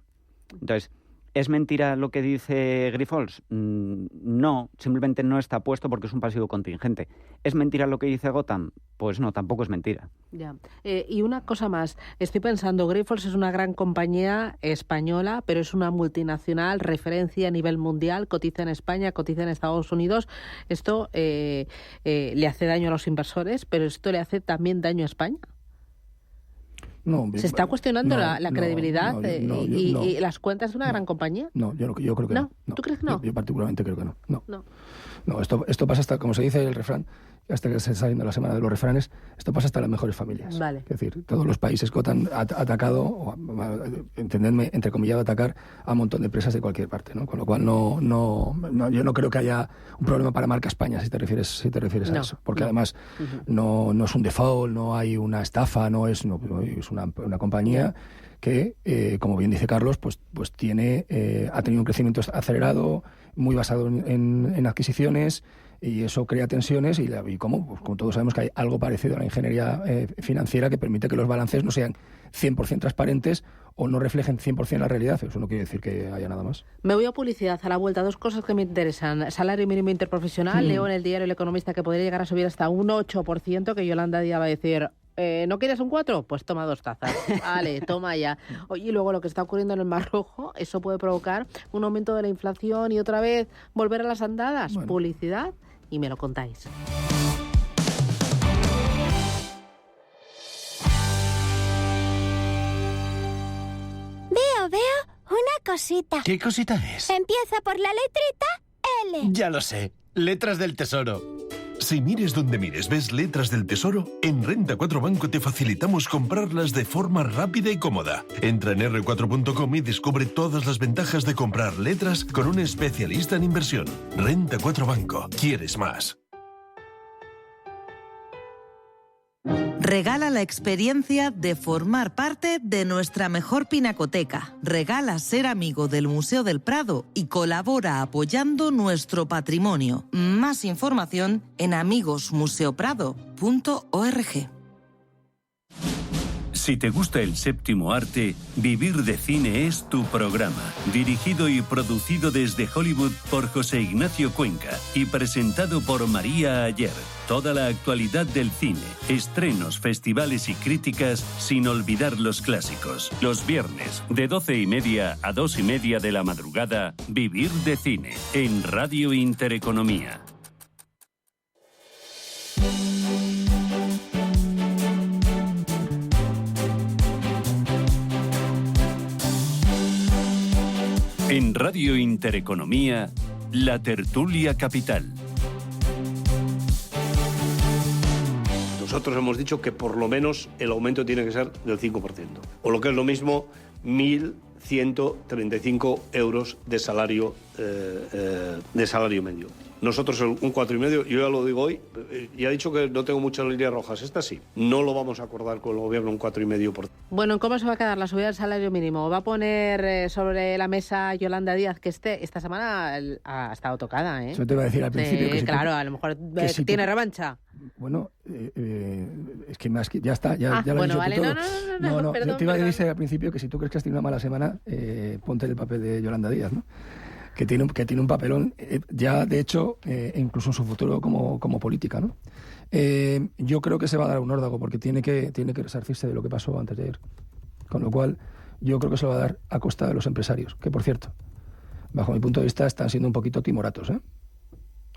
Entonces, ¿es mentira lo que dice Grifols? No, simplemente no está puesto porque es un pasivo contingente. ¿Es mentira lo que dice Gotham? Pues no, tampoco es mentira. Ya. Y una cosa más, estoy pensando, Grifols es una gran compañía española, pero es una multinacional, referencia a nivel mundial, cotiza en España, cotiza en Estados Unidos. Esto le hace daño a los inversores, pero esto le hace también daño a España. No, ¿Se está cuestionando la credibilidad y las cuentas de una gran compañía? No, yo creo que no. ¿Tú crees que no? Yo particularmente creo que no. No, esto pasa hasta, como se dice el refrán, hasta que se está saliendo la semana de los refranes, esto pasa hasta las mejores familias. Vale. Es decir, todos los países Gotham ha atacado, entendedme, entrecomillado, atacar a un montón de empresas de cualquier parte, ¿no? Con lo cual yo no creo que haya un problema para marca España, si te refieres a eso. Porque además no es un default, no hay una estafa, es una compañía que, como bien dice Carlos, pues ha tenido un crecimiento acelerado, muy basado en adquisiciones, y eso crea tensiones y como todos sabemos que hay algo parecido a la ingeniería financiera que permite que los balances no sean 100% transparentes o no reflejen 100% la realidad. Eso no quiere decir que haya nada más. Me voy a publicidad, a la vuelta. 2 cosas que me interesan. Salario mínimo interprofesional. Leo en el diario El Economista que podría llegar a subir hasta un 8%, que Yolanda Díaz va a decir... ¿No quieres un 4? Pues toma 2 tazas. Vale, toma ya. Oye, y luego lo que está ocurriendo en el Mar Rojo, eso puede provocar un aumento de la inflación y otra vez volver a las andadas. Bueno. Publicidad y me lo contáis. Veo una cosita. ¿Qué cosita es? Empieza por la letrita L. Ya lo sé. Letras del Tesoro. Si mires donde mires, ves letras del Tesoro, en Renta 4 Banco te facilitamos comprarlas de forma rápida y cómoda. Entra en r4.com y descubre todas las ventajas de comprar letras con un especialista en inversión. Renta 4 Banco. ¿Quieres más? Regala la experiencia de formar parte de nuestra mejor pinacoteca. Regala ser amigo del Museo del Prado y colabora apoyando nuestro patrimonio. Más información en amigosmuseoprado.org. Si te gusta el séptimo arte, Vivir de Cine es tu programa. Dirigido y producido desde Hollywood por José Ignacio Cuenca y presentado por María Ayer. Toda la actualidad del cine, estrenos, festivales y críticas, sin olvidar los clásicos. Los viernes, de 12:30 a 2:30 de la madrugada, Vivir de Cine, en Radio Intereconomía. En Radio Intereconomía, La Tertulia Capital. Nosotros hemos dicho que por lo menos el aumento tiene que ser del 5%. O lo que es lo mismo, 1.135 euros de salario medio. Nosotros un 4,5, yo ya lo digo hoy, ya he dicho que no tengo muchas líneas rojas, esta sí. No lo vamos a acordar con el gobierno un 4,5%. Bueno, ¿cómo se va a quedar la subida del salario mínimo? ¿Va a poner sobre la mesa Yolanda Díaz, que esta semana ha estado tocada, ¿eh? Eso te iba a decir al principio. Que claro, a lo mejor tiene revancha. Bueno, es que más que ya está, ya lo bueno, has dicho vale, tú todo. No, perdón, te iba a decir al principio que si tú crees que has tenido una mala semana, ponte el papel de Yolanda Díaz, ¿no? Que tiene un papelón, ya de hecho, incluso en su futuro como política, ¿no? Yo creo que se va a dar un órdago porque tiene que resarcirse de lo que pasó antes de ayer. Con lo cual, yo creo que se lo va a dar a costa de los empresarios, que por cierto, bajo mi punto de vista, están siendo un poquito timoratos, ¿eh?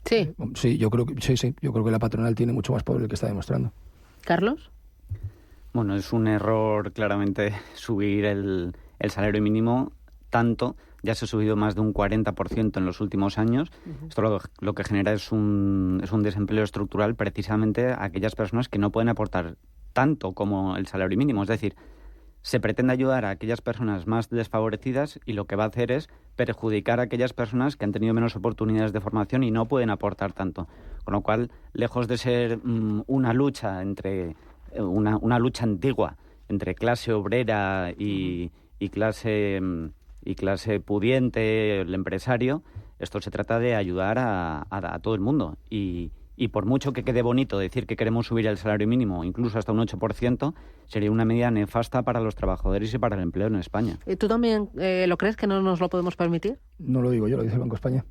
Sí. Sí, yo creo que la patronal tiene mucho más poder del que está demostrando. ¿Carlos? Bueno, es un error claramente subir el salario mínimo tanto. Ya se ha subido más de un 40% en los últimos años. Uh-huh. Esto lo que genera es un desempleo estructural precisamente a aquellas personas que no pueden aportar tanto como el salario mínimo. Es decir, se pretende ayudar a aquellas personas más desfavorecidas y lo que va a hacer es perjudicar a aquellas personas que han tenido menos oportunidades de formación y no pueden aportar tanto. Con lo cual, lejos de ser una lucha entre una lucha antigua entre clase obrera y clase pudiente, el empresario, esto se trata de ayudar a todo el mundo. Y por mucho que quede bonito decir que queremos subir el salario mínimo, incluso hasta un 8%, sería una medida nefasta para los trabajadores y para el empleo en España. ¿Tú también lo crees que no nos lo podemos permitir? No lo digo yo, lo dice el Banco de España.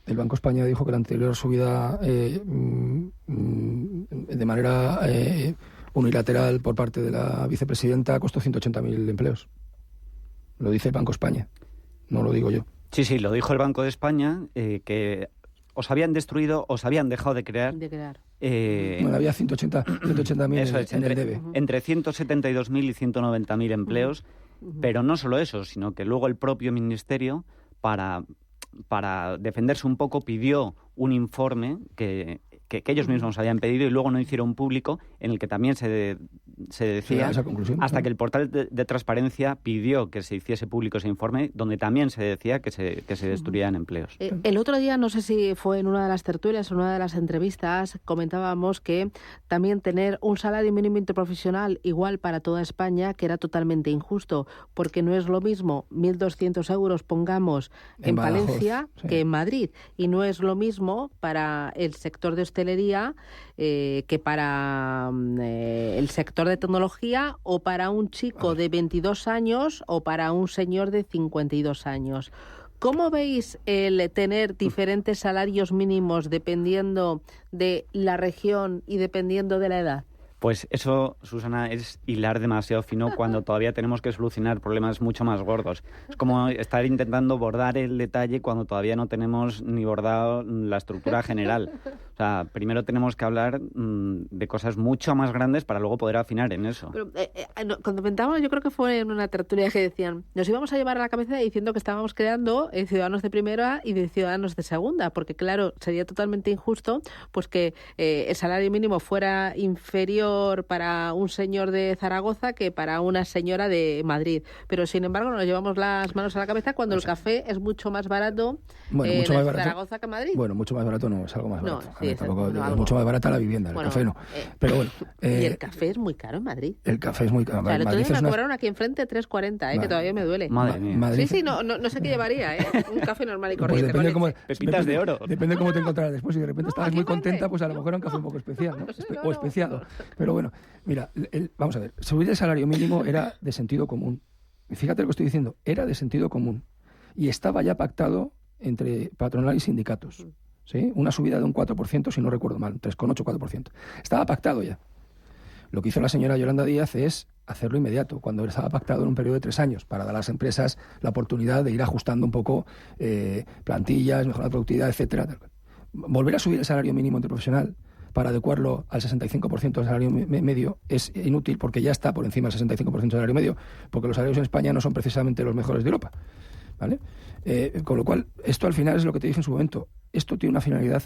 El Banco de España dijo que la anterior subida de manera unilateral por parte de la vicepresidenta costó 180.000 empleos. Lo dice el Banco de España, no lo digo yo. Sí, lo dijo el Banco de España, que os habían destruido, os habían dejado de crear. Bueno, había 180.000 en el debe. Entre 172.000 y 190.000 empleos, pero no solo eso, sino que luego el propio Ministerio, para defenderse un poco, pidió un informe que ellos mismos habían pedido y luego no hicieron público, en el que también se decía, hasta que el portal de transparencia pidió que se hiciese público ese informe, donde también se decía que se destruían empleos. El otro día, no sé si fue en una de las tertulias o en una de las entrevistas, comentábamos que también tener un salario mínimo interprofesional igual para toda España, que era totalmente injusto, porque no es lo mismo 1.200 euros, pongamos, en Palencia, que en Madrid, y no es lo mismo para el sector de hostelería que para el sector de tecnología, o para un chico de 22 años o para un señor de 52 años. ¿Cómo veis el tener diferentes salarios mínimos dependiendo de la región y dependiendo de la edad? Pues eso, Susana, es hilar demasiado fino cuando todavía tenemos que solucionar problemas mucho más gordos. Es como estar intentando bordar el detalle cuando todavía no tenemos ni bordado la estructura general. O sea, primero tenemos que hablar de cosas mucho más grandes para luego poder afinar en eso. Pero, cuando pensábamos, yo creo que fue en una tertulia que decían, nos íbamos a llevar a la cabeza diciendo que estábamos creando ciudadanos de primera y de ciudadanos de segunda, porque claro, sería totalmente injusto pues que el salario mínimo fuera inferior para un señor de Zaragoza que para una señora de Madrid. Pero sin embargo nos llevamos las manos a la cabeza cuando el café es mucho más barato en Zaragoza que en Madrid. Bueno, mucho más barato no, es algo más barato. Sí, es mucho más barata la vivienda, el café no. Pero bueno, y el café es muy caro en Madrid. El café es muy caro. O sea, el otro día me cobraron aquí enfrente 3,40, que todavía me duele. Madre mía. Sí, no sé qué llevaría, un café normal y corriente. Pues pepitas de oro. Depende cómo te encontraras después. Si de repente estabas muy contenta, pues a lo mejor era un café un poco especial, ¿no? O especiado. Pero bueno, mira, vamos a ver, subir el salario mínimo era de sentido común. Fíjate lo que estoy diciendo, era de sentido común. Y estaba ya pactado entre patronal y sindicatos. ¿Sí? Una subida de un 4%, si no recuerdo mal, 3,8, 4%. Estaba pactado ya. Lo que hizo la señora Yolanda Díaz es hacerlo inmediato, cuando estaba pactado en un periodo de 3 años, para dar a las empresas la oportunidad de ir ajustando un poco plantillas, mejorar la productividad, etcétera. Volver a subir el salario mínimo interprofesional para adecuarlo al 65% del salario medio es inútil, porque ya está por encima del 65% del salario medio, porque los salarios en España no son precisamente los mejores de Europa, ¿vale? Con lo cual, esto al final es lo que te dije en su momento, esto tiene una finalidad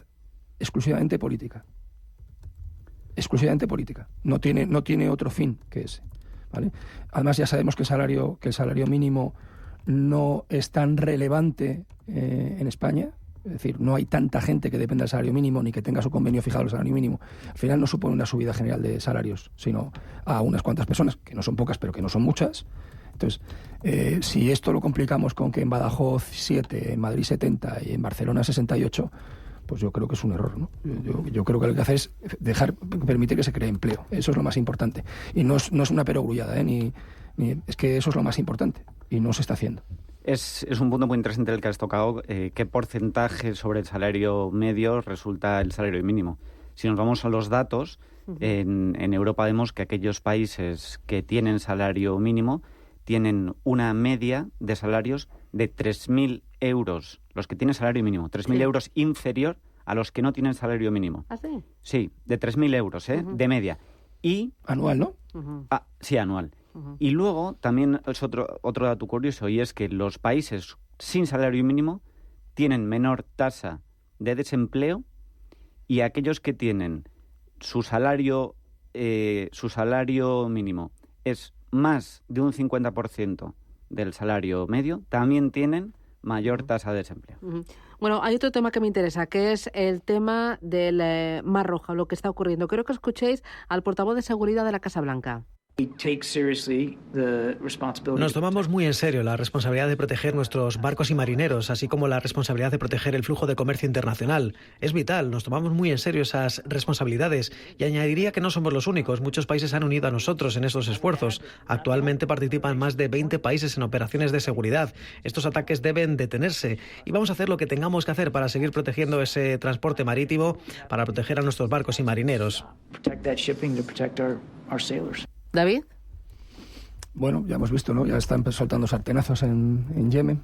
exclusivamente política. Exclusivamente política. No tiene otro fin que ese, ¿vale? Además, ya sabemos que el salario mínimo no es tan relevante en España. Es decir, no hay tanta gente que dependa del salario mínimo ni que tenga su convenio fijado al salario mínimo. Al final no supone una subida general de salarios, sino a unas cuantas personas, que no son pocas, pero que no son muchas. Entonces, si esto lo complicamos con que en Badajoz 7, en Madrid 70 y en Barcelona 68... pues yo creo que es un error, ¿no? Yo creo que lo que hace es permitir que se cree empleo. Eso es lo más importante. Y no es una perogrullada, es que eso es lo más importante. Y no se está haciendo. Es un punto muy interesante el que has tocado. ¿Qué porcentaje sobre el salario medio resulta el salario mínimo? Si nos vamos a los datos, en Europa vemos que aquellos países que tienen salario mínimo tienen una media de salarios de 3.000 euros, los que tienen salario mínimo, 3.000 euros inferior a los que no tienen salario mínimo. ¿Ah, sí? Sí, de 3.000 euros, de media. Y anual, ¿no? Sí, anual. Y luego también es otro dato curioso, y es que los países sin salario mínimo tienen menor tasa de desempleo, y aquellos que tienen su salario mínimo es más de un 50% del salario medio, también tienen mayor tasa de desempleo. Bueno, hay otro tema que me interesa, que es el tema del Mar Rojo, lo que está ocurriendo. Quiero que escuchéis al portavoz de seguridad de la Casa Blanca. Nos tomamos muy en serio la responsabilidad de proteger nuestros barcos y marineros, así como la responsabilidad de proteger el flujo de comercio internacional. Es vital, nos tomamos muy en serio esas responsabilidades, y añadiría que no somos los únicos. Muchos países han unido a nosotros en estos esfuerzos. Actualmente participan más de 20 países en operaciones de seguridad. Estos ataques deben detenerse, y vamos a hacer lo que tengamos que hacer para seguir protegiendo ese transporte marítimo, para proteger a nuestros barcos y marineros. ¿David? Bueno, ya hemos visto, ¿no? Ya están soltando sartenazos en Yemen.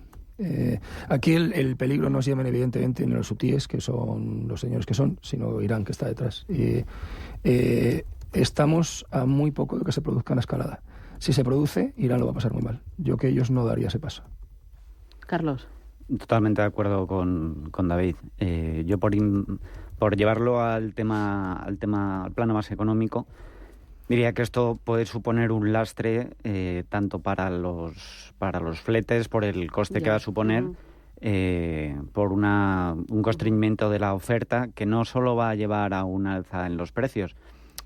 Aquí el peligro no es Yemen, evidentemente, ni los hutíes, que son los señores que son, sino Irán, que está detrás. Estamos a muy poco de que se produzca una escalada. Si se produce, Irán lo va a pasar muy mal. Yo que ellos no daría ese paso. Carlos. Totalmente de acuerdo con David. Yo por llevarlo al plano más económico, diría que esto puede suponer un lastre tanto para los fletes, por el coste que va a suponer, por un constreñimiento de la oferta, que no solo va a llevar a un alza en los precios,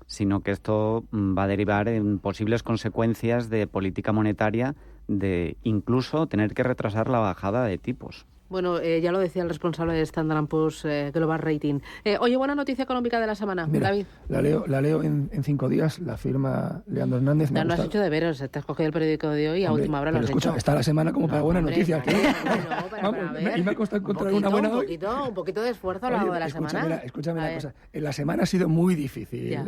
sino que esto va a derivar en posibles consecuencias de política monetaria, de incluso tener que retrasar la bajada de tipos. Bueno, ya lo decía el responsable de Standard & Poor's Global Rating. Oye, buena noticia económica de la semana, mira, David. La leo en 5 días, la firma Leandro Hernández. No has hecho deberes, te has cogido el periódico de hoy y a última hora lo has hecho. Está la semana como para buena noticia. Y me ha costado encontrar una buena hoy. Un poquito de esfuerzo a lo largo de la semana. Escúchame una cosa. La semana ha sido muy difícil.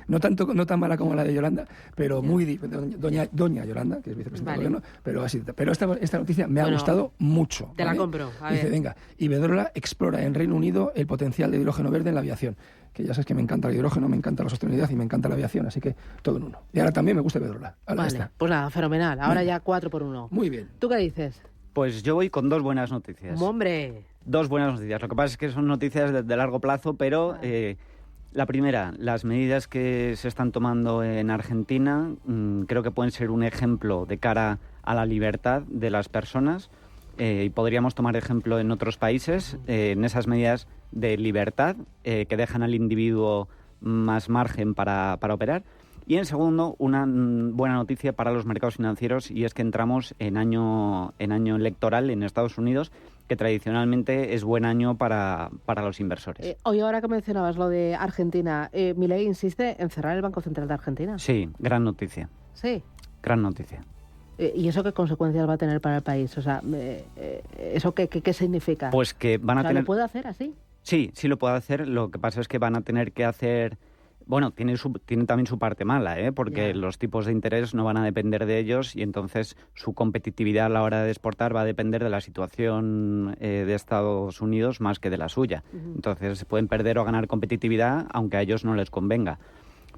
No tan mala como la de Yolanda, pero muy difícil. Doña Yolanda, que es vicepresidenta del gobierno, pero así. Pero esta noticia me ha gustado mucho. Te la compro. Dice, venga, Iberdrola explora en Reino Unido el potencial de hidrógeno verde en la aviación. Que ya sabes que me encanta el hidrógeno, me encanta la sostenibilidad y me encanta la aviación, así que todo en uno. Y ahora también me gusta Iberdrola. Vale, pues nada, fenomenal. Ahora ya 4 por 1. Muy bien. ¿Tú qué dices? Pues yo voy con 2 buenas noticias. ¡Hombre! 2 buenas noticias. Lo que pasa es que son noticias de largo plazo, pero la primera, las medidas que se están tomando en Argentina creo que pueden ser un ejemplo de cara a la libertad de las personas. Y podríamos tomar ejemplo en otros países, en esas medidas de libertad que dejan al individuo más margen para operar. Y en segundo, una buena noticia para los mercados financieros, y es que entramos en año electoral en Estados Unidos, que tradicionalmente es buen año para los inversores. Hoy, ahora que mencionabas lo de Argentina, Milei insiste en cerrar el Banco Central de Argentina. Sí, gran noticia. Sí. Gran noticia. ¿Y eso qué consecuencias va a tener para el país? O sea, ¿eso qué significa? Pues que van a tener... ¿Lo puede hacer así? Sí, sí lo puede hacer. Lo que pasa es que van a tener que hacer... Bueno, tiene también su parte mala, porque los tipos de interés no van a depender de ellos y entonces su competitividad a la hora de exportar va a depender de la situación de Estados Unidos más que de la suya. Entonces pueden perder o ganar competitividad aunque a ellos no les convenga.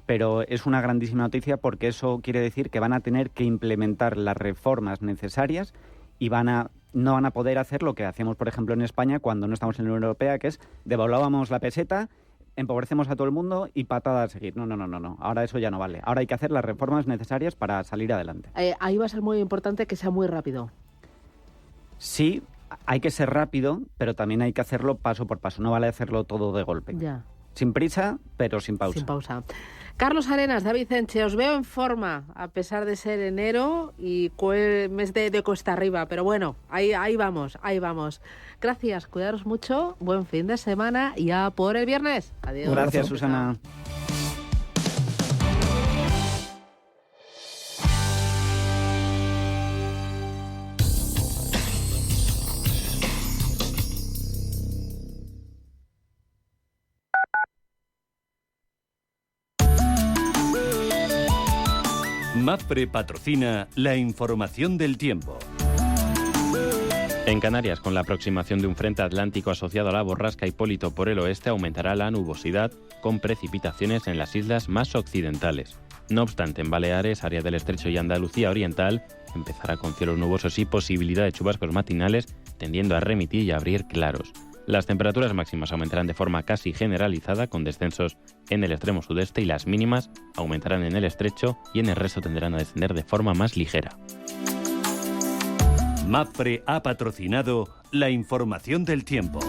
Pero es una grandísima noticia porque eso quiere decir que van a tener que implementar las reformas necesarias y no van a poder hacer lo que hacíamos, por ejemplo, en España cuando no estamos en la Unión Europea, que es devaluábamos la peseta, empobrecemos a todo el mundo y patada a seguir. No. Ahora eso ya no vale. Ahora hay que hacer las reformas necesarias para salir adelante. Ahí va a ser muy importante que sea muy rápido. Sí, hay que ser rápido, pero también hay que hacerlo paso por paso. No vale hacerlo todo de golpe. Ya. Sin prisa, pero sin pausa. Sin pausa. Carlos Arenas, David Enche, os veo en forma, a pesar de ser enero y mes de cuesta arriba. Pero bueno, ahí vamos. Gracias, cuidaros mucho, buen fin de semana y a por el viernes. Adiós. Gracias, Susana. MAPFRE patrocina la información del tiempo. En Canarias, con la aproximación de un frente atlántico asociado a la borrasca Hipólito por el oeste, aumentará la nubosidad con precipitaciones en las islas más occidentales. No obstante, en Baleares, área del Estrecho y Andalucía Oriental, empezará con cielos nubosos y posibilidad de chubascos matinales, tendiendo a remitir y abrir claros. Las temperaturas máximas aumentarán de forma casi generalizada, con descensos en el extremo sudeste, y las mínimas aumentarán en el estrecho y en el resto tenderán a descender de forma más ligera. MAPFRE ha patrocinado la información del tiempo.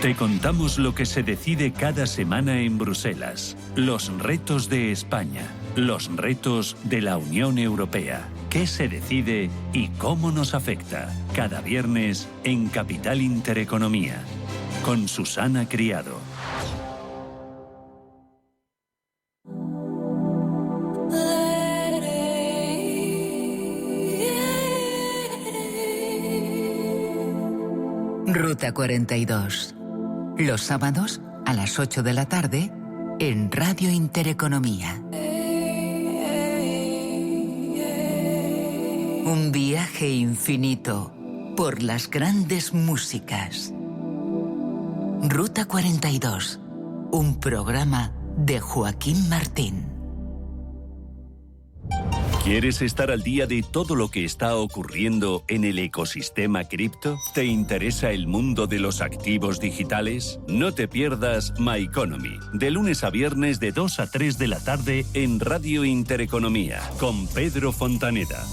Te contamos lo que se decide cada semana en Bruselas. Los retos de España. Los retos de la Unión Europea. ¿Qué se decide y cómo nos afecta? Cada viernes en Capital Intereconomía. Con Susana Criado. Ruta 42. Los sábados a las 8 de la tarde en Radio Intereconomía. Un viaje infinito por las grandes músicas. Ruta 42. Un programa de Joaquín Martín. ¿Quieres estar al día de todo lo que está ocurriendo en el ecosistema cripto? ¿Te interesa el mundo de los activos digitales? No te pierdas My Economy, de lunes a viernes de 2 a 3 de la tarde en Radio Intereconomía, con Pedro Fontaneda.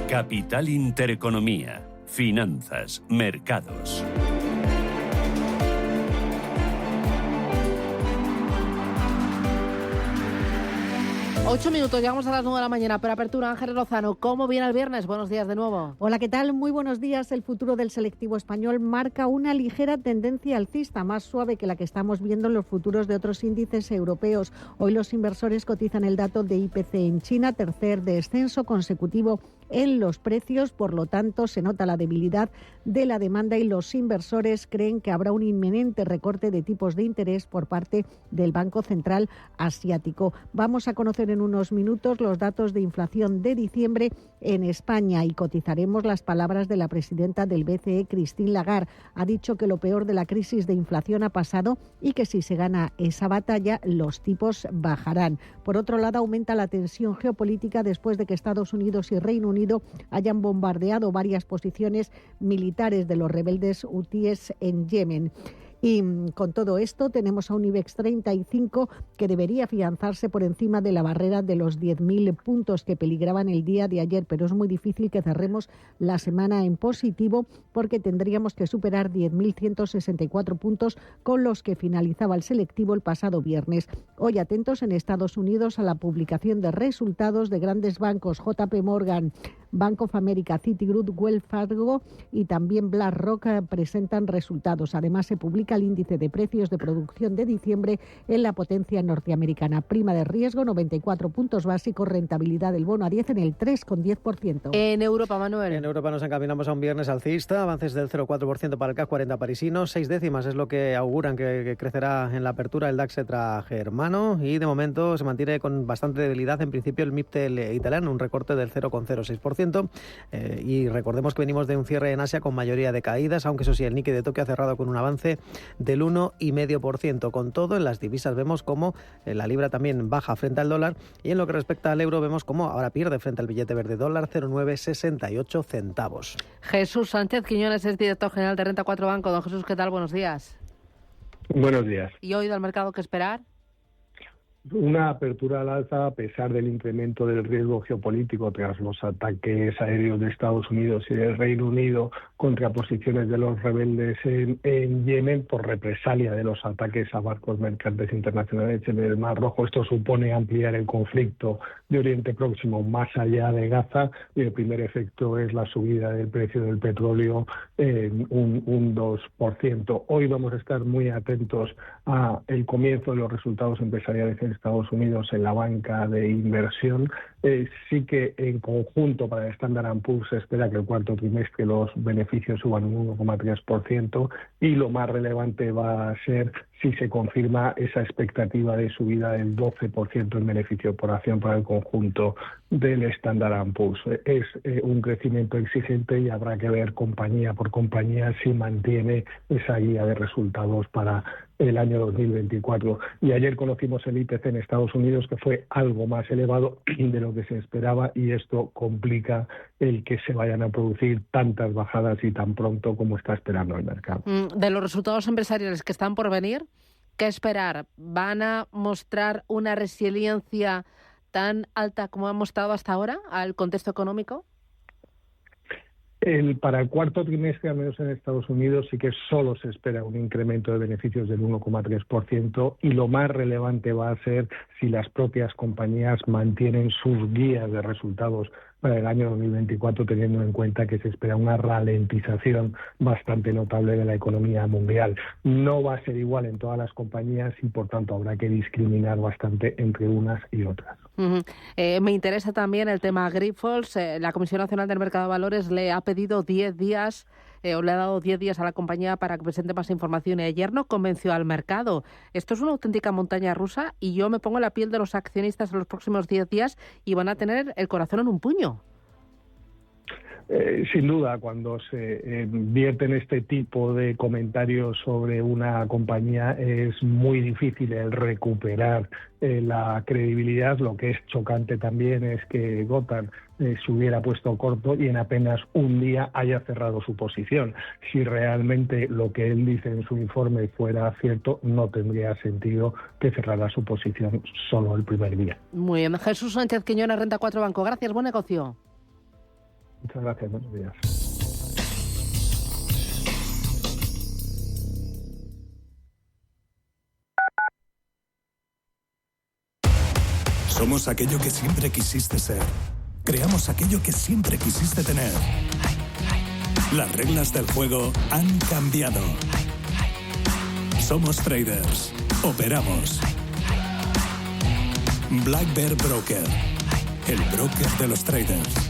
Capital Intereconomía, finanzas, mercados. 8 minutos, llegamos a las 9 de la mañana. Pero apertura, Ángeles Lozano, ¿cómo viene el viernes? Buenos días de nuevo. Hola, ¿qué tal? Muy buenos días. El futuro del selectivo español marca una ligera tendencia alcista, más suave que la que estamos viendo en los futuros de otros índices europeos. Hoy los inversores cotizan el dato de IPC en China, tercer descenso consecutivo en los precios, por lo tanto se nota la debilidad de la demanda y los inversores creen que habrá un inminente recorte de tipos de interés por parte del Banco Central Asiático. Vamos a conocer en unos minutos los datos de inflación de diciembre en España y cotizaremos las palabras de la presidenta del BCE, Christine Lagarde. Ha dicho que lo peor de la crisis de inflación ha pasado y que si se gana esa batalla, los tipos bajarán. Por otro lado, aumenta la tensión geopolítica después de que Estados Unidos y Reino Unido hayan bombardeado varias posiciones militares de los rebeldes hutíes en Yemen. Y con todo esto tenemos a un IBEX 35 que debería afianzarse por encima de la barrera de los 10.000 puntos que peligraban el día de ayer, pero es muy difícil que cerremos la semana en positivo porque tendríamos que superar 10.164 puntos con los que finalizaba el selectivo el pasado viernes. Hoy atentos en Estados Unidos a la publicación de resultados de grandes bancos, JP Morgan, Bank of America, Citigroup, Wells Fargo y también BlackRock presentan resultados. Además se publica el índice de precios de producción de diciembre en la potencia norteamericana. Prima de riesgo 94 puntos básicos, rentabilidad del bono a 10 en el 3,10%. En Europa, Manuel. En Europa nos encaminamos a un viernes alcista, avances del 0,4% para el CAC 40 parisino, 6 décimas es lo que auguran que crecerá en la apertura el DAX germano y de momento se mantiene con bastante debilidad en principio el MIPTEL italiano, un recorte del 0,06%. Y recordemos que venimos de un cierre en Asia con mayoría de caídas, aunque eso sí, el Nikkei de Tokio ha cerrado con un avance del 1,5%. Con todo, en las divisas vemos como la libra también baja frente al dólar y en lo que respecta al euro vemos como ahora pierde frente al billete verde dólar 0,968 centavos. Jesús Sánchez Quiñones es director general de Renta 4 Banco. Don Jesús, ¿qué tal? Buenos días. Buenos días. ¿Y hoy del mercado qué esperar? Una apertura al alza a pesar del incremento del riesgo geopolítico tras los ataques aéreos de Estados Unidos y del Reino Unido contra posiciones de los rebeldes en Yemen por represalia de los ataques a barcos mercantes internacionales en el Mar Rojo. Esto supone ampliar el conflicto de Oriente Próximo más allá de Gaza y el primer efecto es la subida del precio del petróleo en un 2%. Hoy vamos a estar muy atentos a el comienzo de los resultados empresariales en Estados Unidos en la banca de inversión. Sí que en conjunto para el Standard & Poor's se espera que el cuarto trimestre los beneficios suban un 1,3% y lo más relevante va a ser si se confirma esa expectativa de subida del 12% en beneficio por acción para el conjunto del Standard & Poor's. Es un crecimiento exigente y habrá que ver compañía por compañía si mantiene esa guía de resultados para el año 2024. Y ayer conocimos el IPC en Estados Unidos que fue algo más elevado de lo que se esperaba y esto complica el que se vayan a producir tantas bajadas y tan pronto como está esperando el mercado. De los resultados empresariales que están por venir, ¿qué esperar? ¿Van a mostrar una resiliencia tan alta como han mostrado hasta ahora al contexto económico? Para el cuarto trimestre, al menos en Estados Unidos, sí que solo se espera un incremento de beneficios del 1,3% y lo más relevante va a ser si las propias compañías mantienen sus guías de resultados para el año 2024, teniendo en cuenta que se espera una ralentización bastante notable de la economía mundial. No va a ser igual en todas las compañías y, por tanto, habrá que discriminar bastante entre unas y otras. Me interesa también el tema Grifols. La Comisión Nacional del Mercado de Valores le ha pedido 10 días o le ha dado 10 días a la compañía para que presente más información y ayer no convenció al mercado. Esto es una auténtica montaña rusa y yo me pongo en la piel de los accionistas en los próximos 10 días y van a tener el corazón en un puño. Sin duda, cuando se vierten este tipo de comentarios sobre una compañía es muy difícil el recuperar la credibilidad. Lo que es chocante también es que Gotham se hubiera puesto corto y en apenas un día haya cerrado su posición. Si realmente lo que él dice en su informe fuera cierto, no tendría sentido que cerrara su posición solo el primer día. Muy bien. Jesús Sánchez Quiñones, Renta 4 Banco. Gracias, buen negocio. Muchas gracias, buenos días. Somos aquello que siempre quisiste ser. Creamos aquello que siempre quisiste tener. Las reglas del juego han cambiado. Somos traders. Operamos. Black Bear Broker. El broker de los traders.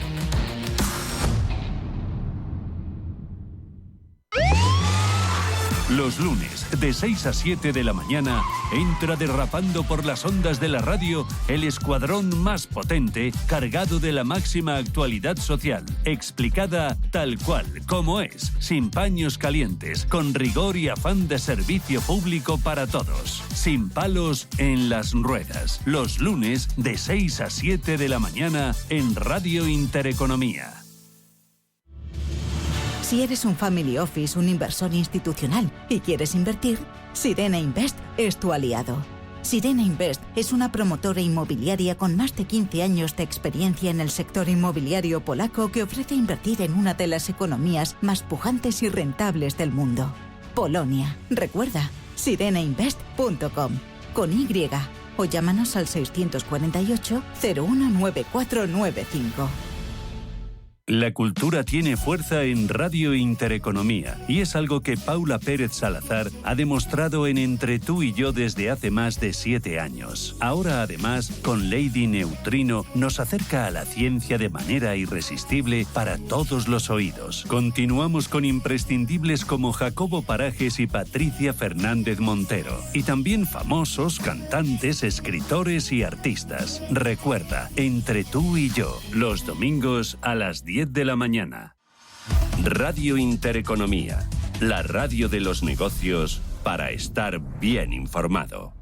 Los lunes, de 6 a 7 de la mañana, entra derrapando por las ondas de la radio el escuadrón más potente, cargado de la máxima actualidad social, explicada tal cual, como es, sin paños calientes, con rigor y afán de servicio público para todos. Sin palos en las ruedas. Los lunes, de 6 a 7 de la mañana, en Radio Intereconomía. Si eres un family office, un inversor institucional y quieres invertir, Sirena Invest es tu aliado. Sirena Invest es una promotora inmobiliaria con más de 15 años de experiencia en el sector inmobiliario polaco que ofrece invertir en una de las economías más pujantes y rentables del mundo. Polonia. Recuerda, sirenainvest.com con Y o llámanos al 648 019495. La cultura tiene fuerza en Radio Intereconomía y es algo que Paula Pérez Salazar ha demostrado en Entre tú y yo desde hace más de 7 años. Ahora, además, con Lady Neutrino nos acerca a la ciencia de manera irresistible para todos los oídos. Continuamos con imprescindibles como Jacobo Parajes y Patricia Fernández Montero. Y también famosos, cantantes, escritores y artistas. Recuerda, Entre tú y yo, los domingos a las 10 de la mañana. Radio Intereconomía, la radio de los negocios para estar bien informado.